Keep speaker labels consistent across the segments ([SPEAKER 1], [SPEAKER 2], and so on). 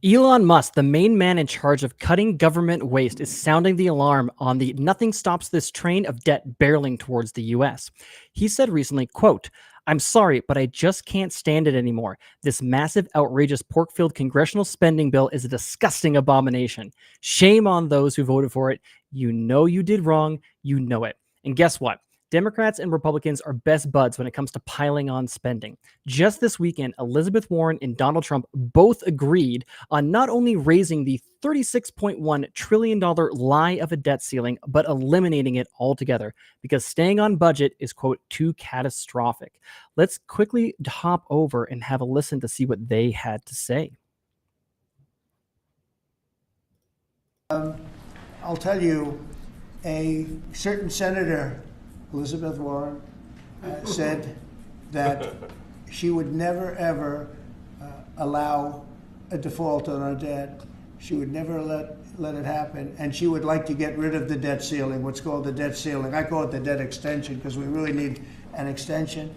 [SPEAKER 1] Elon Musk, the main man in charge of cutting government waste, is sounding the alarm on the nothing stops this train of debt barreling towards the US. He said recently, quote, "I'm sorry, but I just can't stand it anymore. This massive, outrageous pork-filled congressional spending bill is a disgusting abomination. Shame on those who voted for it. You know you did wrong. You know it." And guess what? Democrats and Republicans are best buds when it comes to piling on spending. Just this weekend, Elizabeth Warren and Donald Trump both agreed on not only raising the $36.1 trillion lie of a debt ceiling, but eliminating it altogether because staying on budget is, quote, too catastrophic. Let's quickly hop over and have a listen to see what they had to say.
[SPEAKER 2] I'll tell you, a certain senator, Elizabeth Warren, said that she would never, ever allow a default on our debt. She would never let it happen. And she would like to get rid of the debt ceiling, what's called the debt ceiling. I call it the debt extension because we really need an extension.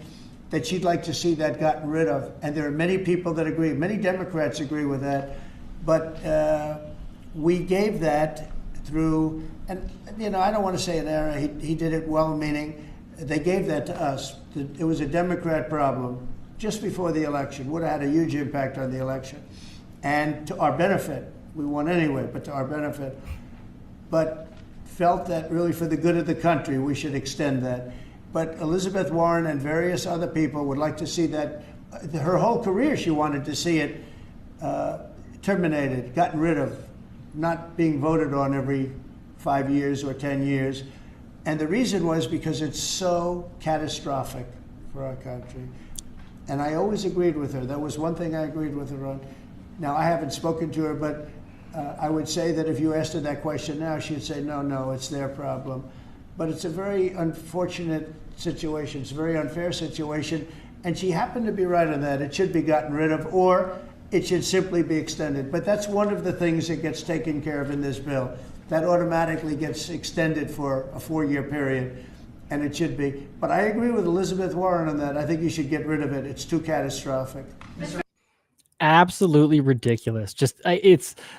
[SPEAKER 2] That she'd like to see that gotten rid of. And there are many people that agree. Many Democrats agree with that. But we gave that through, and you know, I don't want to say an error. He did it well-meaning. They gave that to us. It was a Democrat problem just before the election. Would have had a huge impact on the election. And to our benefit, we won anyway, but to our benefit. But felt that really for the good of the country, we should extend that. But Elizabeth Warren and various other people would like to see that. Her whole career, she wanted to see it terminated, gotten rid of, not being voted on every 5 years or 10 years. And the reason was because it's so catastrophic for our country. And I always agreed with her. That was one thing I agreed with her on. Now, I haven't spoken to her, but I would say that if you asked her that question now, she'd say, no, it's their problem. But it's a very unfortunate situation. It's a very unfair situation. And she happened to be right on that. It should be gotten rid of, or it should simply be extended. But that's one of the things that gets taken care of in this bill. That automatically gets extended for a 4-year period, and it should be. But I agree with Elizabeth Warren on that. I think you should get rid of it. It's too catastrophic.
[SPEAKER 1] Absolutely ridiculous. Just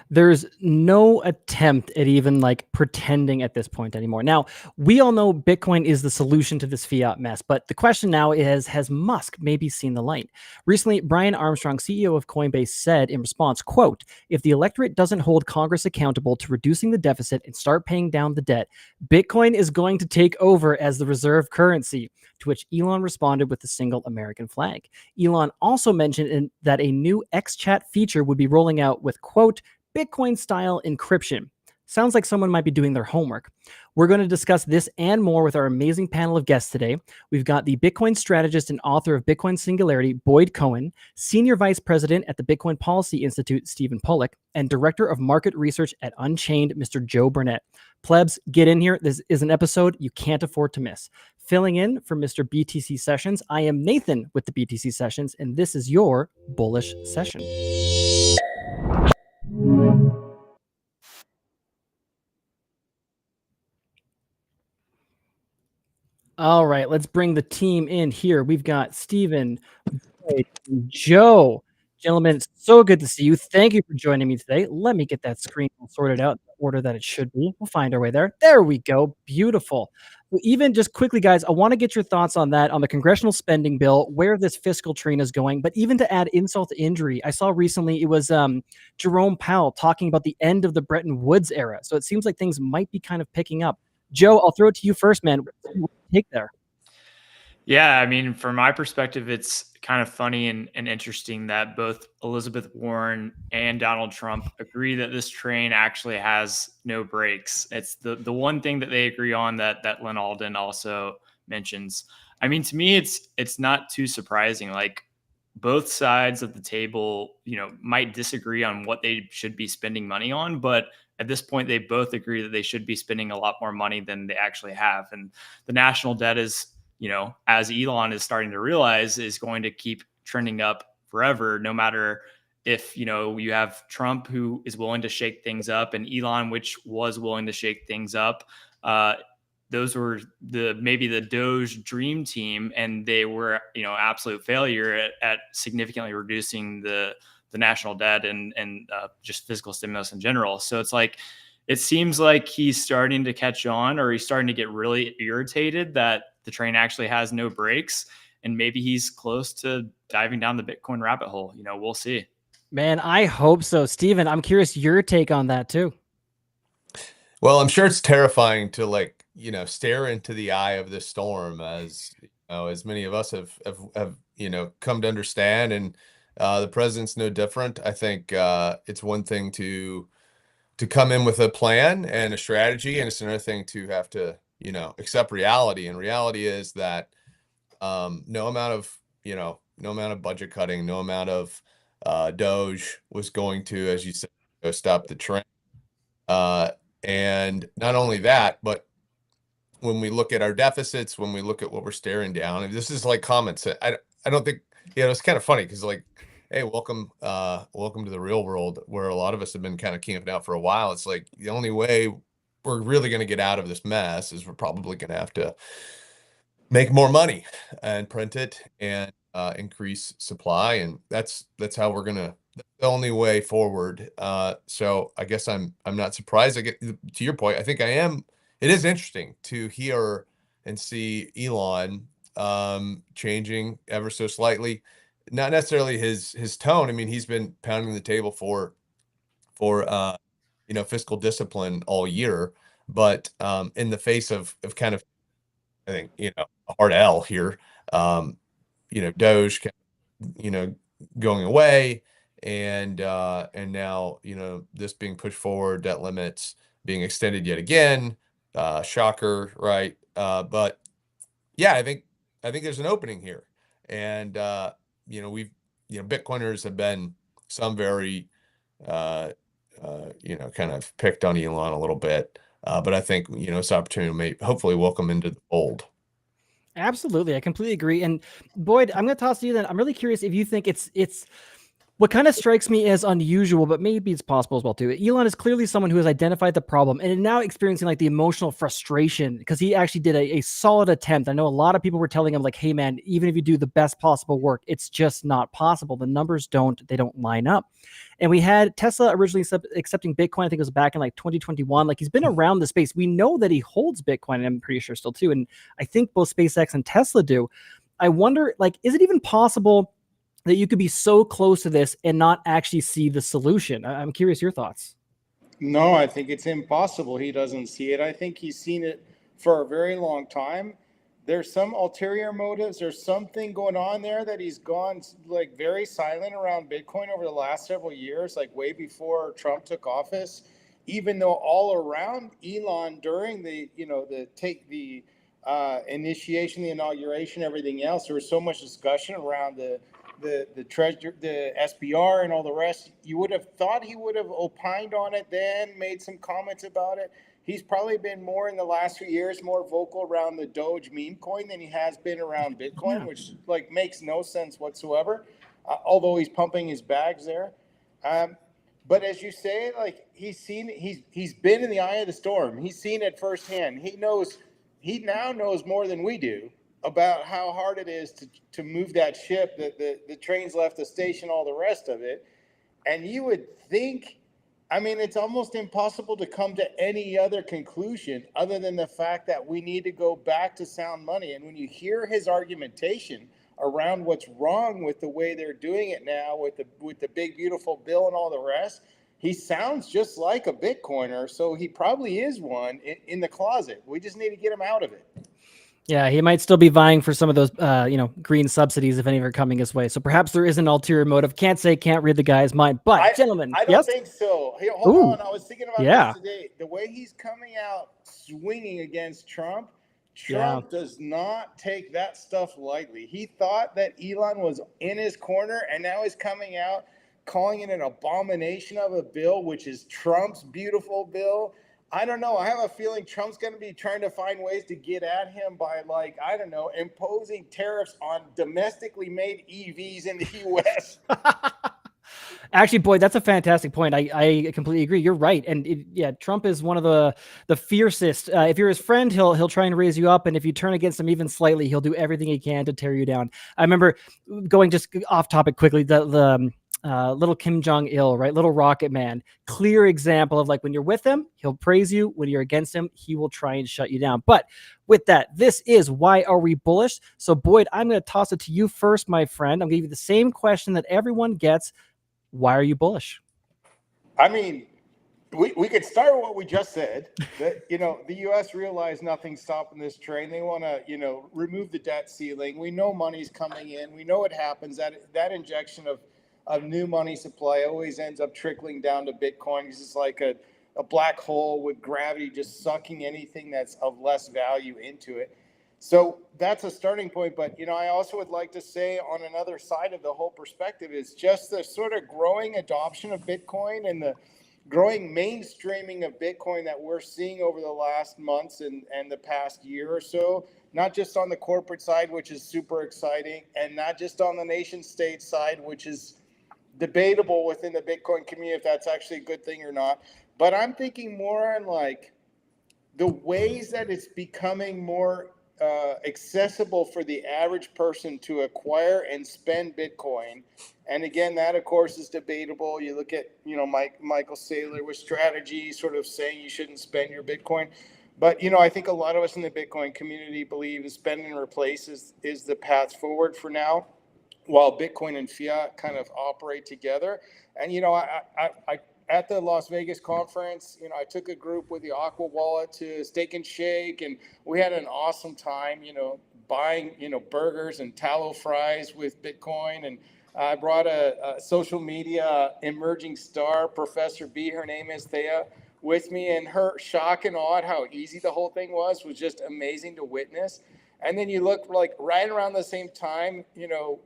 [SPEAKER 1] there's no attempt at even like pretending at this point anymore. Now, we all know Bitcoin is the solution to this fiat mess, but the question now is, has Musk maybe seen the light? Recently, Brian Armstrong, CEO of Coinbase, said in response, quote, "If the electorate doesn't hold Congress accountable to reducing the deficit and start paying down the debt, Bitcoin is going to take over as the reserve currency." To which Elon responded with the single American flag. Elon also mentioned that a new XChat feature would be rolling out with, quote, "Bitcoin-style encryption." Sounds like someone might be doing their homework. We're going to discuss this and more with our amazing panel of guests today. We've got the Bitcoin strategist and author of Bitcoin Singularity, Boyd Cohen, Senior Vice President at the Bitcoin Policy Institute, Stephen Pollock, and Director of Market Research at Unchained, Mr. Joe Burnett. Plebs, get in here. This is an episode you can't afford to miss. Filling in for Mr. Btcsessions, I am Nathan with the Btcsessions, and this is your bullish session. All right, let's bring the team in here. We've got Stephen, Joe. Gentlemen, it's so good to see you. Thank you for joining me today. Let me get that screen sorted out in the order that it should be. We'll find our way there. There we go. Beautiful. Well, even just quickly, guys, I want to get your thoughts on that, on the congressional spending bill, where this fiscal train is going. But even to add insult to injury, I saw recently it was Jerome Powell talking about the end of the Bretton Woods era. So it seems like things might be kind of picking up. Joe, I'll throw it to you first, man. What do you take there?
[SPEAKER 3] Yeah, I mean, from my perspective, it's kind of funny and interesting that both Elizabeth Warren and Donald Trump agree that this train actually has no brakes. It's the one thing that they agree on that Lynn Alden also mentions. I mean, to me, it's not too surprising. Like both sides of the table, might disagree on what they should be spending money on, but at this point, they both agree that they should be spending a lot more money than they actually have. And the national debt is, as Elon is starting to realize, is going to keep trending up forever, no matter if, you have Trump, who is willing to shake things up, and Elon, which was willing to shake things up. Those were maybe the Doge dream team, and they were, absolute failure at significantly reducing the the national debt and just fiscal stimulus in general. So it's like, it seems like he's starting to catch on, or he's starting to get really irritated that the train actually has no brakes, and maybe he's close to diving down the Bitcoin rabbit hole. You know, we'll see.
[SPEAKER 1] Man, I hope so. Stephen, I'm curious your take on that too.
[SPEAKER 4] Well, I'm sure it's terrifying to, like, you know, stare into the eye of this storm, as you know, as many of us have you know, come to understand. And the president's no different. I think it's one thing to come in with a plan and a strategy, and it's another thing to have to, you know, accept reality. And reality is that no amount of budget cutting, no amount of Doge was going to, as you said, stop the trend. And not only that, but when we look at our deficits, when we look at what we're staring down, and this is like comments. I don't think, you know, it's kind of funny because, like, hey, welcome to the real world, where a lot of us have been kind of camping out for a while. It's like the only way we're really going to get out of this mess is we're probably going to have to make more money and print it and increase supply, and that's how we're gonna. The only way forward. So I guess I'm not surprised. I get to your point. I think I am. It is interesting to hear and see Elon changing ever so slightly. Not necessarily his tone. I mean, he's been pounding the table for you know, fiscal discipline all year, but in the face of kind of, I think, you know, a hard L here, you know, Doge, you know, going away, and now, you know, this being pushed forward, debt limits being extended yet again, shocker, right? But yeah, I think there's an opening here, and you know, Bitcoiners have been some very you know, kind of picked on Elon a little bit, but I think, you know, this opportunity may hopefully welcome into the fold.
[SPEAKER 1] Absolutely. I completely agree. And Boyd, I'm going to toss to you then. I'm really curious if you think it's what kind of strikes me as unusual, but maybe it's possible as well too. Elon is clearly someone who has identified the problem and is now experiencing like the emotional frustration because he actually did a solid attempt. I know a lot of people were telling him like, hey man, even if you do the best possible work, it's just not possible. The numbers don't line up. And we had Tesla originally accepting Bitcoin. I think it was back in like 2021. Like, he's been around the space. We know that he holds Bitcoin, and I'm pretty sure still too. And I think both SpaceX and Tesla do. I wonder, like, is it even possible that you could be so close to this and not actually see the solution? I'm curious your thoughts.
[SPEAKER 5] No, I think it's impossible he doesn't see it. I think he's seen it for a very long time. There's some ulterior motives. There's something going on there that he's gone like very silent around Bitcoin over the last several years, like way before Trump took office, even though all around Elon during the, you know, the initiation, the inauguration, everything else, there was so much discussion around the treasury, the SBR and all the rest. You would have thought he would have opined on it then, made some comments about it. He's probably been more in the last few years, more vocal around the Doge meme coin than he has been around Bitcoin, which like makes no sense whatsoever, although he's pumping his bags there. But as you say, like, he's been in the eye of the storm. He's seen it firsthand. He now knows more than we do about how hard it is to move that ship, the trains left the station, all the rest of it. And you would think, I mean, it's almost impossible to come to any other conclusion other than the fact that we need to go back to sound money. And when you hear his argumentation around what's wrong with the way they're doing it now with the big, beautiful bill and all the rest, he sounds just like a Bitcoiner. So he probably is one in the closet. We just need to get him out of it.
[SPEAKER 1] Yeah, he might still be vying for some of those, you know, green subsidies if any are coming his way. So perhaps there is an ulterior motive. Can't say, can't read the guy's mind. But gentlemen,
[SPEAKER 5] I don't think so. Hey, hold on. I was thinking about this today. The way he's coming out swinging against Trump does not take that stuff lightly. He thought that Elon was in his corner, and now he's coming out calling it an abomination of a bill, which is Trump's beautiful bill. I don't know. I have a feeling Trump's going to be trying to find ways to get at him by, like, I don't know, imposing tariffs on domestically made EVs in the U.S.
[SPEAKER 1] Actually, Boyd, that's a fantastic point. I completely agree. You're right. And Trump is one of the fiercest. If you're his friend, he'll try and raise you up. And if you turn against him even slightly, he'll do everything he can to tear you down. I remember going just off topic quickly, the little Kim Jong-il, right? Little rocket man. Clear example of like when you're with him, he'll praise you. When you're against him, he will try and shut you down. But with that, this is Why Are We Bullish? So Boyd, I'm going to toss it to you first, my friend. I'm going to give you the same question that everyone gets. Why are you bullish?
[SPEAKER 5] I mean, we could start with what we just said, that, you know, the U.S. realized nothing's stopping this train. They want to, you know, remove the debt ceiling. We know money's coming in. We know it happens. That injection of new money supply always ends up trickling down to Bitcoin. It's just like a black hole with gravity just sucking anything that's of less value into it. So that's a starting point. But, you know, I also would like to say on another side of the whole perspective is just the sort of growing adoption of Bitcoin and the growing mainstreaming of Bitcoin that we're seeing over the last months and the past year or so, not just on the corporate side, which is super exciting, and not just on the nation state side, which is debatable within the Bitcoin community if that's actually a good thing or not. But I'm thinking more on like the ways that it's becoming more accessible for the average person to acquire and spend Bitcoin. And again, that of course is debatable. You look at, you know, Michael Saylor with strategy sort of saying you shouldn't spend your Bitcoin. But, you know, I think a lot of us in the Bitcoin community believe in spend and replace is the path forward for now, while Bitcoin and fiat kind of operate together. And, you know, I at the Las Vegas conference, you know, I took a group with the AQUA wallet to Steak and Shake, and we had an awesome time, you know, buying, you know, burgers and tallow fries with Bitcoin. And I brought a social media emerging star, Professor B, her name is Thea, with me, and her shock and awe at how easy the whole thing was just amazing to witness. And then you look like right around the same time, you know,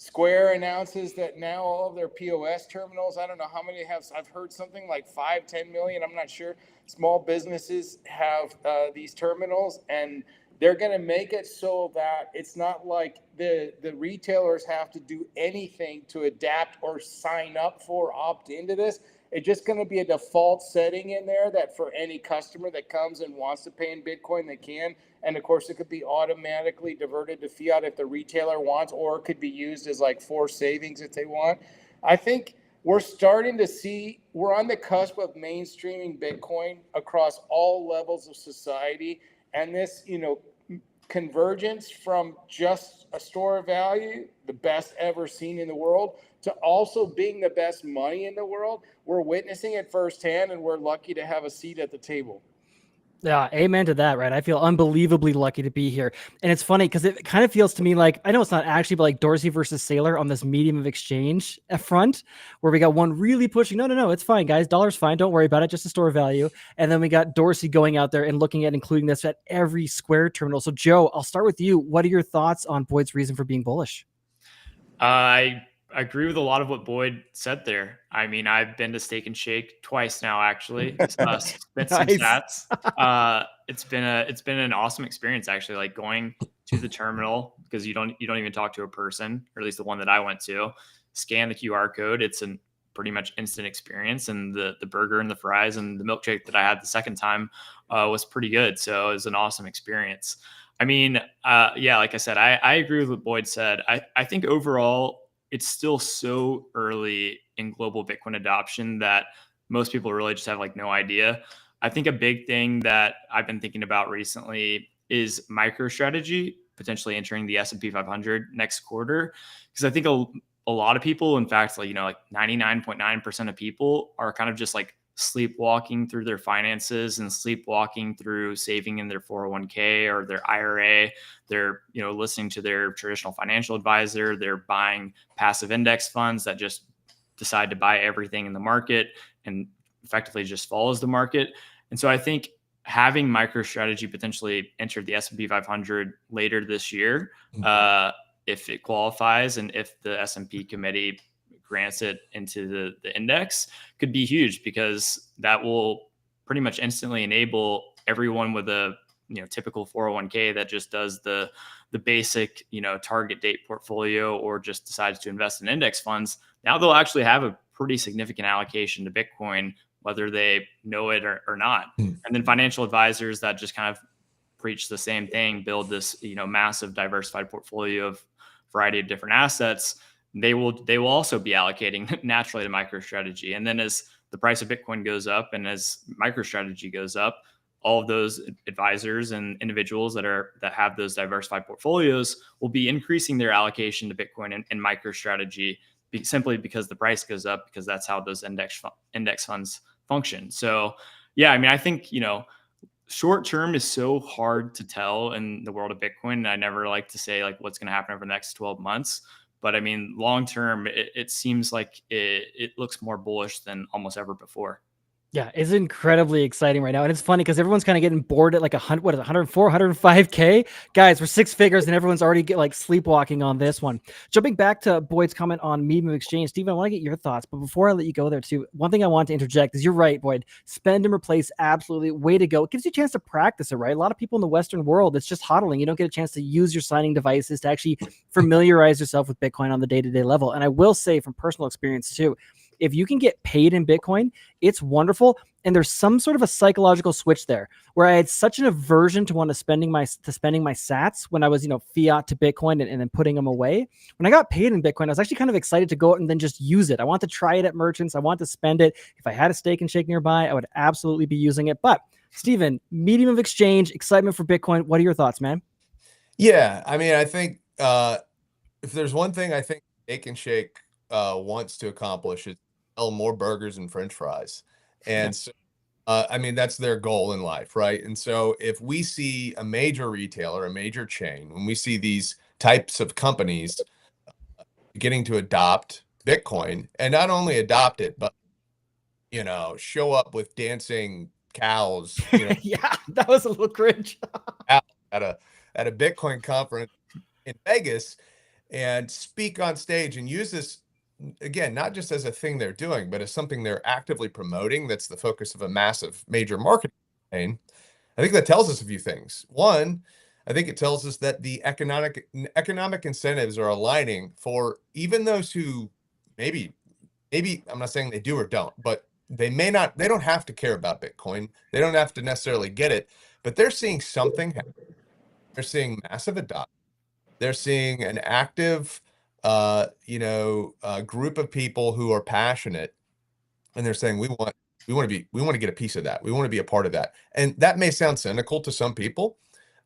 [SPEAKER 5] Square announces that now all of their POS terminals, I don't know how many have, I've heard something like 5-10 million, I'm not sure, small businesses have these terminals, and they're going to make it so that it's not like the retailers have to do anything to adapt or sign up for, opt into this. It's just going to be a default setting in there that for any customer that comes and wants to pay in Bitcoin, they can. And of course, it could be automatically diverted to fiat if the retailer wants, or it could be used as like forced savings if they want. I think we're starting to see, we're on the cusp of mainstreaming Bitcoin across all levels of society. And this, you know, convergence from just a store of value, the best ever seen in the world, to also being the best money in the world. We're witnessing it firsthand, and we're lucky to have a seat at the table.
[SPEAKER 1] Yeah, amen to that, right? I feel unbelievably lucky to be here. And it's funny because it kind of feels to me like, I know it's not actually, but like Dorsey versus Saylor on this medium of exchange at front, where we got one really pushing, no, it's fine, guys. Dollar's fine. Don't worry about it. Just a store value. And then we got Dorsey going out there and looking at including this at every Square terminal. So Joe, I'll start with you. What are your thoughts on Boyd's reason for being bullish?
[SPEAKER 3] I agree with a lot of what Boyd said there. I mean, I've been to Steak and Shake twice now, actually. Spent some stats. It's been an awesome experience, actually. Like going to the terminal, because you don't even talk to a person, or at least the one that I went to. Scan the QR code. It's a pretty much instant experience, and the burger and the fries and the milkshake that I had the second time was pretty good. So it was an awesome experience. I mean, yeah, like I said, I agree with what Boyd said. I think overall, it's still so early in global Bitcoin adoption that most people really just have like no idea. I think a big thing that I've been thinking about recently is MicroStrategy potentially entering the S&P 500 next quarter. Because I think a lot of people, in fact, like, you know, like 99.9% of people are kind of just like sleepwalking through their finances and sleepwalking through saving in their 401k or their IRA. They're, you know, listening to their traditional financial advisor. They're buying passive index funds that just decide to buy everything in the market and effectively just follows the market. And so I think having MicroStrategy potentially enter the S&P 500 later this year, if it qualifies and if the S&P committee grants it into the index, could be huge, because that will pretty much instantly enable everyone with a, you know, typical 401k that just does the basic, you know, target date portfolio or just decides to invest in index funds. Now they'll actually have a pretty significant allocation to Bitcoin, whether they know it or not. And then financial advisors that just kind of preach the same thing, build this, you know, massive diversified portfolio of variety of different assets. they will also be allocating naturally to MicroStrategy. And then as the price of Bitcoin goes up and as MicroStrategy goes up, all of those advisors and individuals that have those diversified portfolios will be increasing their allocation to Bitcoin and MicroStrategy simply because the price goes up, because that's how those index funds function. So yeah, I mean, I think, short term is so hard to tell in the world of Bitcoin. I never like to say like what's going to happen over the next 12 months. But I mean, long term, it seems like it looks more bullish than almost ever before.
[SPEAKER 1] Yeah, it's incredibly exciting right now. And it's funny because everyone's kind of getting bored at like 104, 105K. Guys, we're six figures and everyone's already sleepwalking on this one. Jumping back to Boyd's comment on medium of exchange, Stephen, I want to get your thoughts. But before I let you go there too, one thing I want to interject is you're right, Boyd. Spend and replace, absolutely. Way to go. It gives you a chance to practice it, right? A lot of people in the Western world, it's just hodling. You don't get a chance to use your signing devices to actually familiarize yourself with Bitcoin on the day-to-day level. And I will say from personal experience too, if you can get paid in Bitcoin, it's wonderful. And there's some sort of a psychological switch there where I had such an aversion to spending my sats when I was, fiat to Bitcoin and then putting them away. When I got paid in Bitcoin, I was actually kind of excited to go out and then just use it. I want to try it at merchants. I want to spend it. If I had a Steak and Shake nearby, I would absolutely be using it. But Stephen, medium of exchange, excitement for Bitcoin. What are your thoughts, man?
[SPEAKER 4] Yeah, I mean, I think if there's one thing I think Steak and Shake wants to accomplish is sell more burgers and French fries. And so, I mean, that's their goal in life, right? And so if we see a major retailer, a major chain, when we see these types of companies getting to adopt Bitcoin, and not only adopt it, but, show up with dancing cows,
[SPEAKER 1] yeah, that was a little cringe.
[SPEAKER 4] at a Bitcoin conference in Vegas and speak on stage and use this, again, not just as a thing they're doing, but as something they're actively promoting. That's the focus of a massive major marketing campaign. I think that tells us a few things. One, I think it tells us that the economic incentives are aligning for even those who maybe I'm not saying they do or don't, but they don't have to care about Bitcoin. They don't have to necessarily get it, but they're seeing something happen. They're seeing massive adoption. They're seeing an active group of people who are passionate, and they're saying we want to get a piece of that. We want to be a part of that. And that may sound cynical to some people,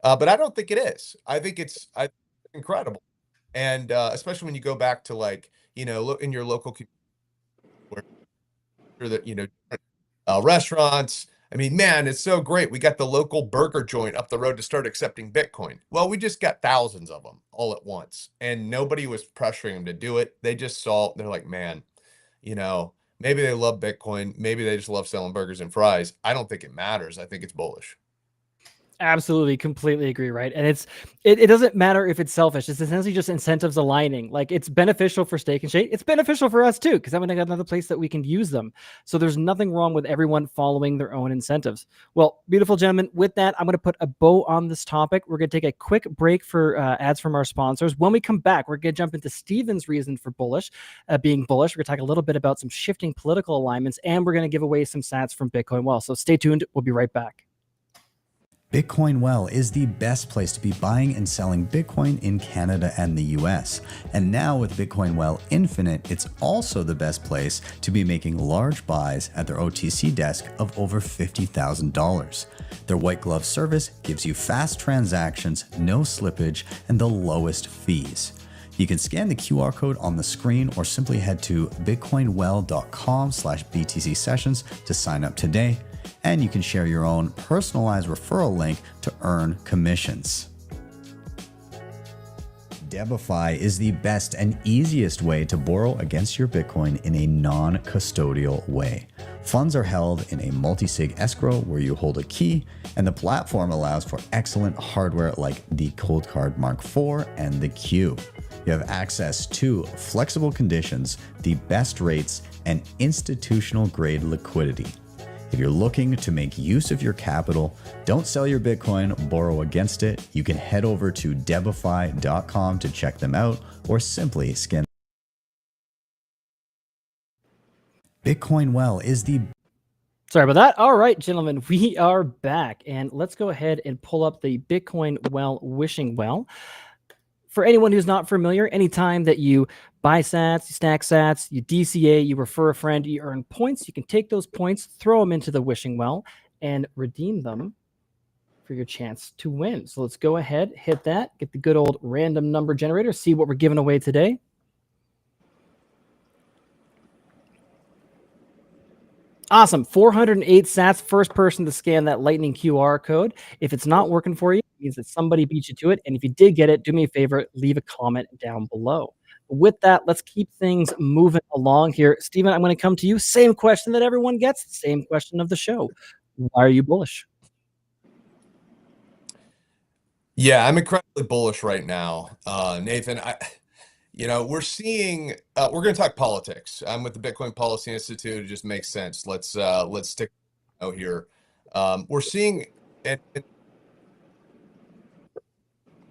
[SPEAKER 4] but I don't think it is. I think it's incredible. And especially when you go back to look in your local community where restaurants. I mean, man, it's so great. We got the local burger joint up the road to start accepting Bitcoin. Well, we just got thousands of them all at once, and nobody was pressuring them to do it. They just they're like, man, maybe they love Bitcoin. Maybe they just love selling burgers and fries. I don't think it matters. I think it's bullish.
[SPEAKER 1] Absolutely, completely agree, right? And it doesn't matter if it's selfish. It's essentially just incentives aligning. Like, it's beneficial for Steak and Shake. It's beneficial for us too, because I'm gonna get another place that we can use them. So there's nothing wrong with everyone following their own incentives. Well, beautiful gentlemen, with that, I'm gonna put a bow on this topic. We're gonna take a quick break for ads from our sponsors. When we come back, we're gonna jump into Stephen's reason for being bullish. We're gonna talk a little bit about some shifting political alignments, and we're gonna give away some sats from Bitcoin Well. So stay tuned. We'll be right back.
[SPEAKER 6] Bitcoin Well is the best place to be buying and selling Bitcoin in Canada and the US. And now with Bitcoin Well Infinite, it's also the best place to be making large buys at their OTC desk of over $50,000. Their white glove service gives you fast transactions, no slippage, and the lowest fees. You can scan the QR code on the screen or simply head to bitcoinwell.com/BTCsessions to sign up today. And you can share your own personalized referral link to earn commissions. DEBIFI is the best and easiest way to borrow against your Bitcoin in a non-custodial way. Funds are held in a multisig escrow where you hold a key, and the platform allows for excellent hardware like the Cold Card Mark IV and the Q. You have access to flexible conditions, the best rates, and institutional grade liquidity. If you're looking to make use of your capital, don't sell your Bitcoin, borrow against it. You can head over to debify.com to check them out, or simply scan. Bitcoin Well is the...
[SPEAKER 1] Sorry about that. All right, gentlemen, we are back, and let's go ahead and pull up the Bitcoin Well wishing well. for anyone who's not familiar, anytime that you buy sats, you stack sats, you DCA, you refer a friend, you earn points. You can take those points, throw them into the wishing well, and redeem them for your chance to win. So let's go ahead, hit that, get the good old random number generator, see what we're giving away today. Awesome. 408 sats, first person to scan that lightning QR code. If it's not working for you, it means that somebody beat you to it. And if you did get it, do me a favor, leave a comment down below. With that, let's keep things moving along here. Stephen, I'm going to come to you. Same question that everyone gets, same question of the show. Why are you bullish?
[SPEAKER 4] Yeah, I'm incredibly bullish right now. Nathan, we're seeing, we're going to talk politics. I'm with the Bitcoin Policy Institute. It just makes sense. Let's stick out here. We're seeing,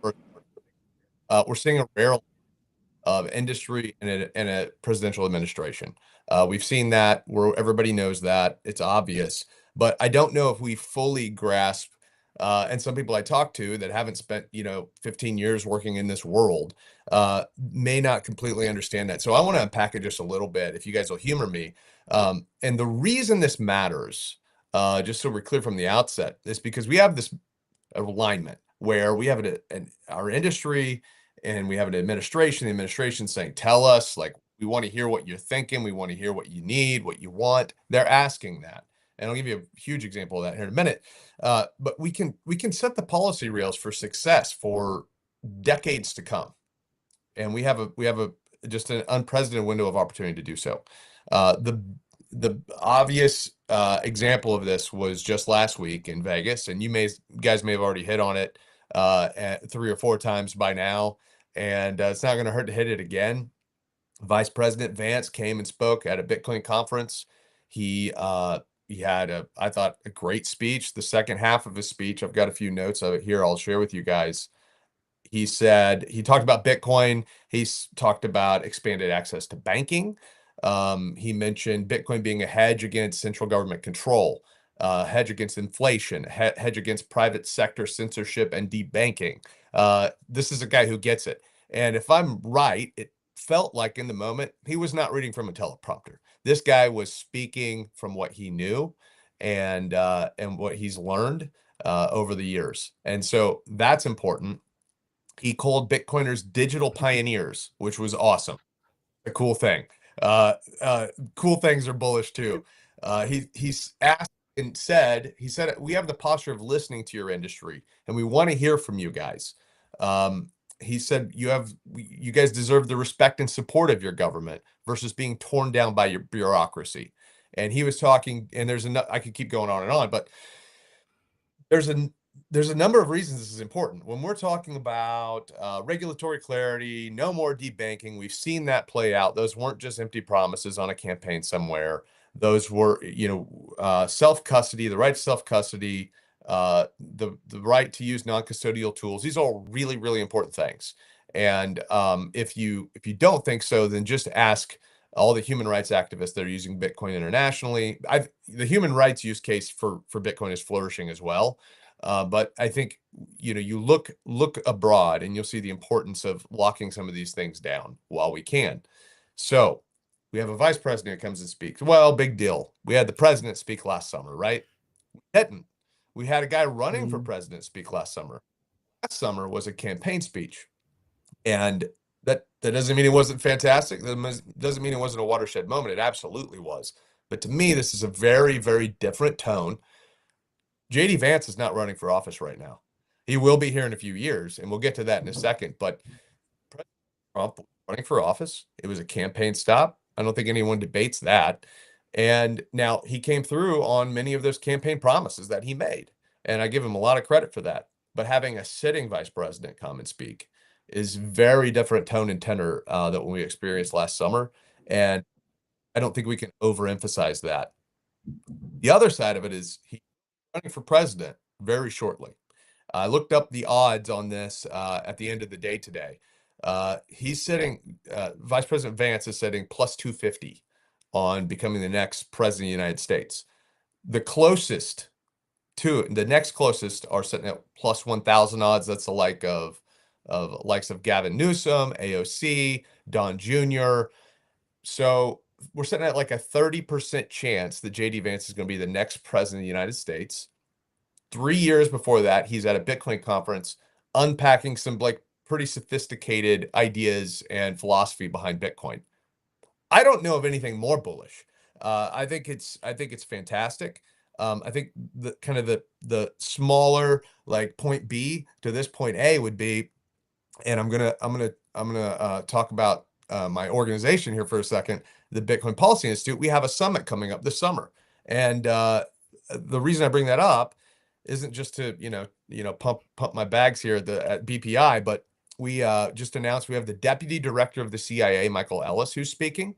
[SPEAKER 4] we're seeing a rare of industry and a presidential administration. We've seen that where everybody knows that it's obvious, but I don't know if we fully grasp. And some people I talk to that haven't spent, 15 years working in this world may not completely understand that. So I want to unpack it just a little bit, if you guys will humor me. And the reason this matters, just so we're clear from the outset, is because we have this alignment where we have our industry and we have an administration. The administration saying, tell us, like, we want to hear what you're thinking. We want to hear what you need, what you want. They're asking that. And I'll give you a huge example of that here in a minute. But we can set the policy rails for success for decades to come. And we have just an unprecedented window of opportunity to do so. The obvious example of this was just last week in Vegas, and you guys may have already hit on it 3 or 4 times by now, and it's not going to hurt to hit it again. Vice President Vance came and spoke at a Bitcoin conference. He had I thought, a great speech. The second half of his speech, I've got a few notes of it here I'll share with you guys. He talked about Bitcoin. He's talked about expanded access to banking. He mentioned Bitcoin being a hedge against central government control, hedge against inflation, hedge against private sector censorship and debanking. This is a guy who gets it. And if I'm right, it felt like in the moment, he was not reading from a teleprompter. This guy was speaking from what he knew and what he's learned over the years. And so that's important. He called Bitcoiners digital pioneers, which was awesome. A cool thing. Cool things are bullish too. He's asked and said, we have the posture of listening to your industry and we want to hear from you guys. He said, you guys deserve the respect and support of your government versus being torn down by your bureaucracy. And he was talking, and I could keep going on and on, but there's a number of reasons this is important. When we're talking about regulatory clarity, no more debanking, we've seen that play out. Those weren't just empty promises on a campaign somewhere. Those were, self-custody, the right to self-custody, the right to use non-custodial tools. These are all really, really important things. And if you don't think so, then just ask all the human rights activists that are using Bitcoin internationally. The human rights use case for Bitcoin is flourishing as well. But I think, you look abroad and you'll see the importance of locking some of these things down while we can. So we have a vice president who comes and speaks. Well, big deal. We had the president speak last summer, right? We didn't. We had a guy running for president speak last summer. Last summer was a campaign speech. And that doesn't mean it wasn't fantastic. That doesn't mean it wasn't a watershed moment. It absolutely was. But to me, this is a very, very different tone. JD Vance is not running for office right now. He will be here in a few years, and we'll get to that in a second. But President Trump running for office, it was a campaign stop. I don't think anyone debates that. And now he came through on many of those campaign promises that he made. And I give him a lot of credit for that. But having a sitting vice president come and speak is very different tone and tenor than we experienced last summer. And I don't think we can overemphasize that. The other side of it is he's running for president very shortly. I looked up the odds on this at the end of the day today. He's sitting, Vice President Vance is sitting plus 250 on becoming the next president of the United States. The next closest are sitting at plus 1,000 odds. That's the like of of likes of Gavin Newsom, AOC, Don Jr. So we're sitting at like a 30% chance that JD Vance is going to be the next president of the United States. 3 years before that, he's at a Bitcoin conference unpacking some like pretty sophisticated ideas and philosophy behind Bitcoin. I don't know of anything more bullish. I think it's fantastic. I think the kind of the smaller like point B to this point A would be, and I'm gonna talk about my organization here for a second, the Bitcoin Policy Institute. We have a summit coming up this summer, and the reason I bring that up isn't just to pump my bags here at BPI, but we just announced we have the Deputy Director of the CIA, Michael Ellis, who's speaking.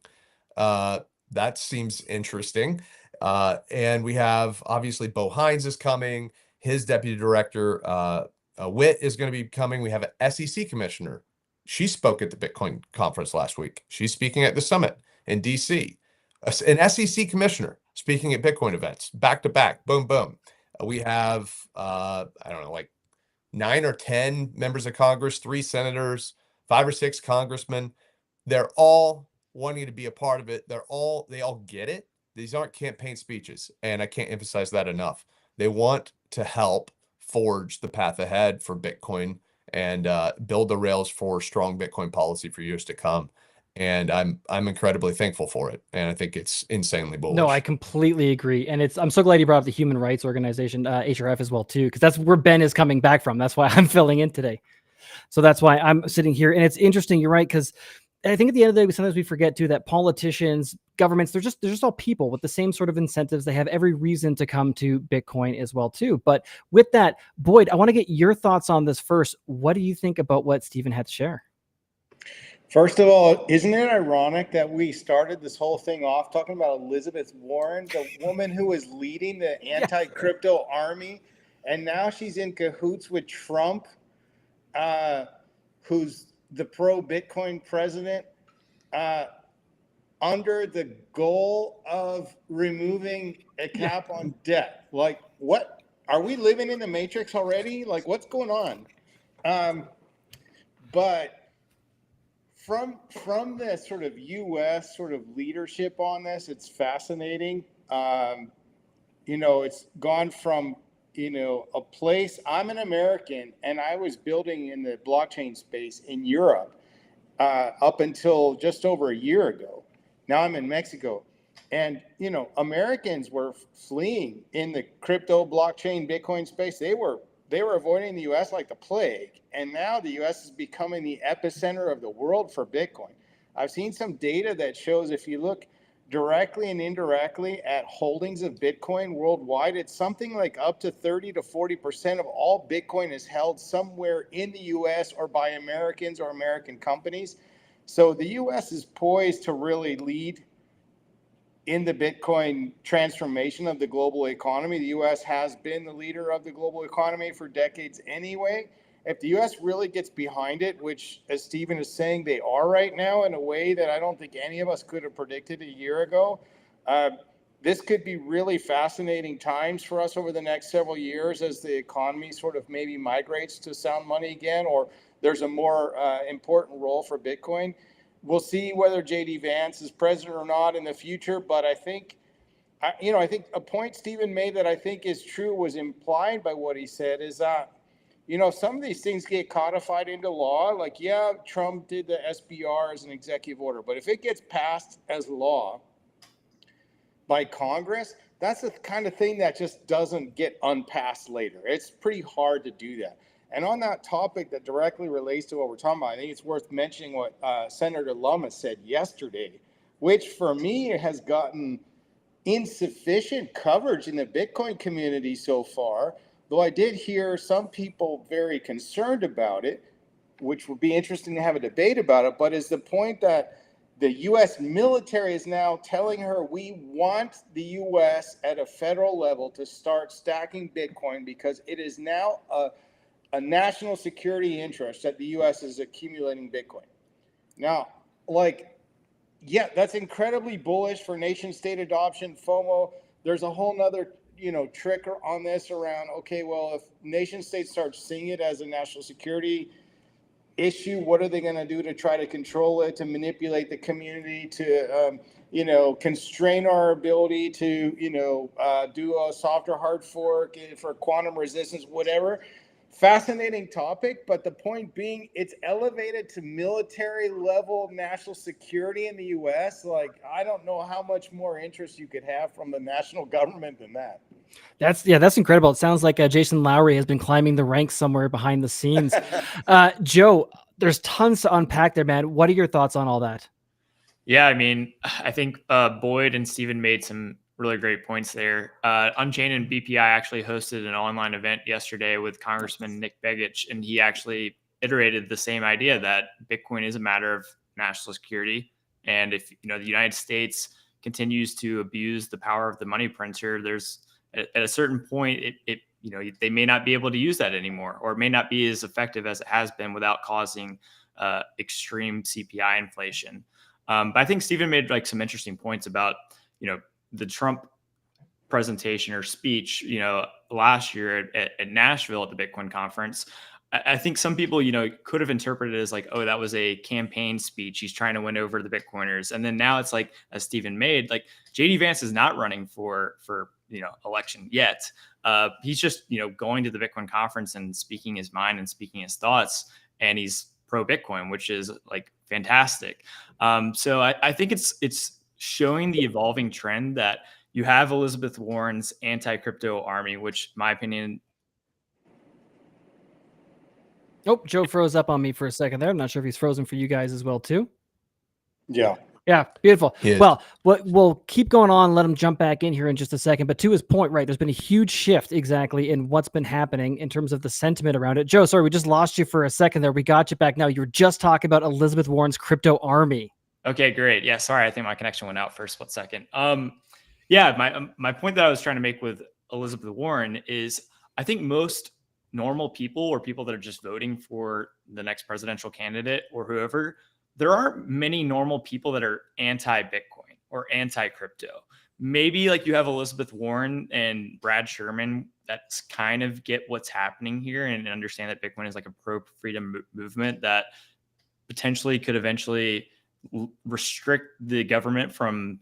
[SPEAKER 4] That seems interesting. And we have obviously Bo Hines is coming. His Deputy Director, Witt, is going to be coming. We have an SEC Commissioner. She spoke at the Bitcoin conference last week. She's speaking at the summit in DC. An SEC Commissioner speaking at Bitcoin events, back to back, boom, boom. We have, I don't know, like 9 or 10 members of Congress, 3 senators, 5 or 6 congressmen. They're all wanting to be a part of it. They all get it. These aren't campaign speeches, and I can't emphasize that enough. They want to help forge the path ahead for Bitcoin and build the rails for strong Bitcoin policy for years to come. And I'm incredibly thankful for it, and I think it's insanely bullish.
[SPEAKER 1] No, I completely agree, and I'm so glad you brought up the human rights organization, HRF, as well too, because that's where Ben is coming back from. That's why I'm filling in today. So that's why I'm sitting here, and it's interesting. You're right, because I think at the end of the day, sometimes we forget too that politicians, governments, they're just all people with the same sort of incentives. They have every reason to come to Bitcoin as well too. But with that, Boyd, I want to get your thoughts on this first. What do you think about what Stephen had to share?
[SPEAKER 5] First of all, isn't it ironic that we started this whole thing off talking about Elizabeth Warren, the woman who was leading the anti-crypto army, and now she's in cahoots with Trump, who's the pro-Bitcoin president, under the goal of removing a cap on debt. Like, what? Are we living in the Matrix already? Like, what's going on? But from the sort of U.S. sort of leadership on this, it's fascinating. It's gone from, a place. I'm an American, and I was building in the blockchain space in Europe up until just over a year ago. Now I'm in Mexico. And, Americans were fleeing in the crypto, blockchain, Bitcoin space. They were avoiding the U.S. like the plague. And now the U.S. is becoming the epicenter of the world for Bitcoin. I've seen some data that shows if you look directly and indirectly at holdings of Bitcoin worldwide, it's something like up to 30 to 40% of all Bitcoin is held somewhere in the U.S. or by Americans or American companies. So the U.S. is poised to really lead in the Bitcoin transformation of the global economy. The U.S. has been the leader of the global economy for decades anyway. If the U.S. really gets behind it, which, as Stephen is saying, they are right now in a way that I don't think any of us could have predicted a year ago, this could be really fascinating times for us over the next several years as the economy sort of maybe migrates to sound money again, or there's a more important role for Bitcoin. We'll see whether JD Vance is president or not in the future, but I think a point Stephen made that I think is true was implied by what he said is that, some of these things get codified into law. Like, yeah, Trump did the SBR as an executive order, but if it gets passed as law by Congress, that's the kind of thing that just doesn't get unpassed later. It's pretty hard to do that. And on that topic that directly relates to what we're talking about, I think it's worth mentioning what Senator Lummis said yesterday, which for me has gotten insufficient coverage in the Bitcoin community so far, though I did hear some people very concerned about it, which would be interesting to have a debate about it, but is the point that the U.S. military is now telling her we want the U.S. at a federal level to start stacking Bitcoin because it is now a national security interest that the U.S. is accumulating Bitcoin. Now, that's incredibly bullish for nation state adoption, FOMO. There's a whole nother, trick on this around, okay, well, if nation states start seeing it as a national security issue? What are they going to do to try to control it, to manipulate the community, to constrain our ability to do a soft or hard fork for quantum resistance, whatever? Fascinating topic, but the point being, it's elevated to military level national security in the U.S. Like, I don't know how much more interest you could have from the national government than that.
[SPEAKER 1] That's incredible. It sounds like Jason Lowry has been climbing the ranks somewhere behind the scenes. Joe, there's tons to unpack there, man. What are your thoughts on all that?
[SPEAKER 3] Yeah, I mean, I think Boyd and Stephen made some really great points there. Unchained and BPI actually hosted an online event yesterday with Congressman Nick Begich, and he actually iterated the same idea that Bitcoin is a matter of national security. And if the United States continues to abuse the power of the money printer, there's at a certain point, they may not be able to use that anymore, or it may not be as effective as it has been without causing extreme CPI inflation. But I think Stephen made like some interesting points about, the Trump presentation or speech, last year at Nashville at the Bitcoin conference. I think some people, could have interpreted it as like, oh, that was a campaign speech. He's trying to win over the Bitcoiners. And then now it's like, as Stephen made, like JD Vance is not running for election yet. He's just, going to the Bitcoin conference and speaking his mind and speaking his thoughts. And he's pro Bitcoin, which is like fantastic. So I think it's showing the evolving trend that you have Elizabeth Warren's anti-crypto army, which in my opinion.
[SPEAKER 1] Oh, Joe froze up on me for a second there. I'm not sure if he's frozen for you guys as well too.
[SPEAKER 5] Yeah.
[SPEAKER 1] Yeah, beautiful. Well, we'll keep going on. Let him jump back in here in just a second. But to his point, right, there's been a huge shift exactly in what's been happening in terms of the sentiment around it. Joe, sorry, we just lost you for a second there. We got you back now. You were just talking about Elizabeth Warren's crypto army.
[SPEAKER 3] Okay, great. Yeah, sorry, I think my connection went out for a split second. My point that I was trying to make with Elizabeth Warren is I think most normal people or people that are just voting for the next presidential candidate or whoever, there aren't many normal people that are anti-Bitcoin or anti-crypto. Maybe like you have Elizabeth Warren and Brad Sherman that's kind of get what's happening here and understand that Bitcoin is like a pro-freedom movement that potentially could eventually restrict the government from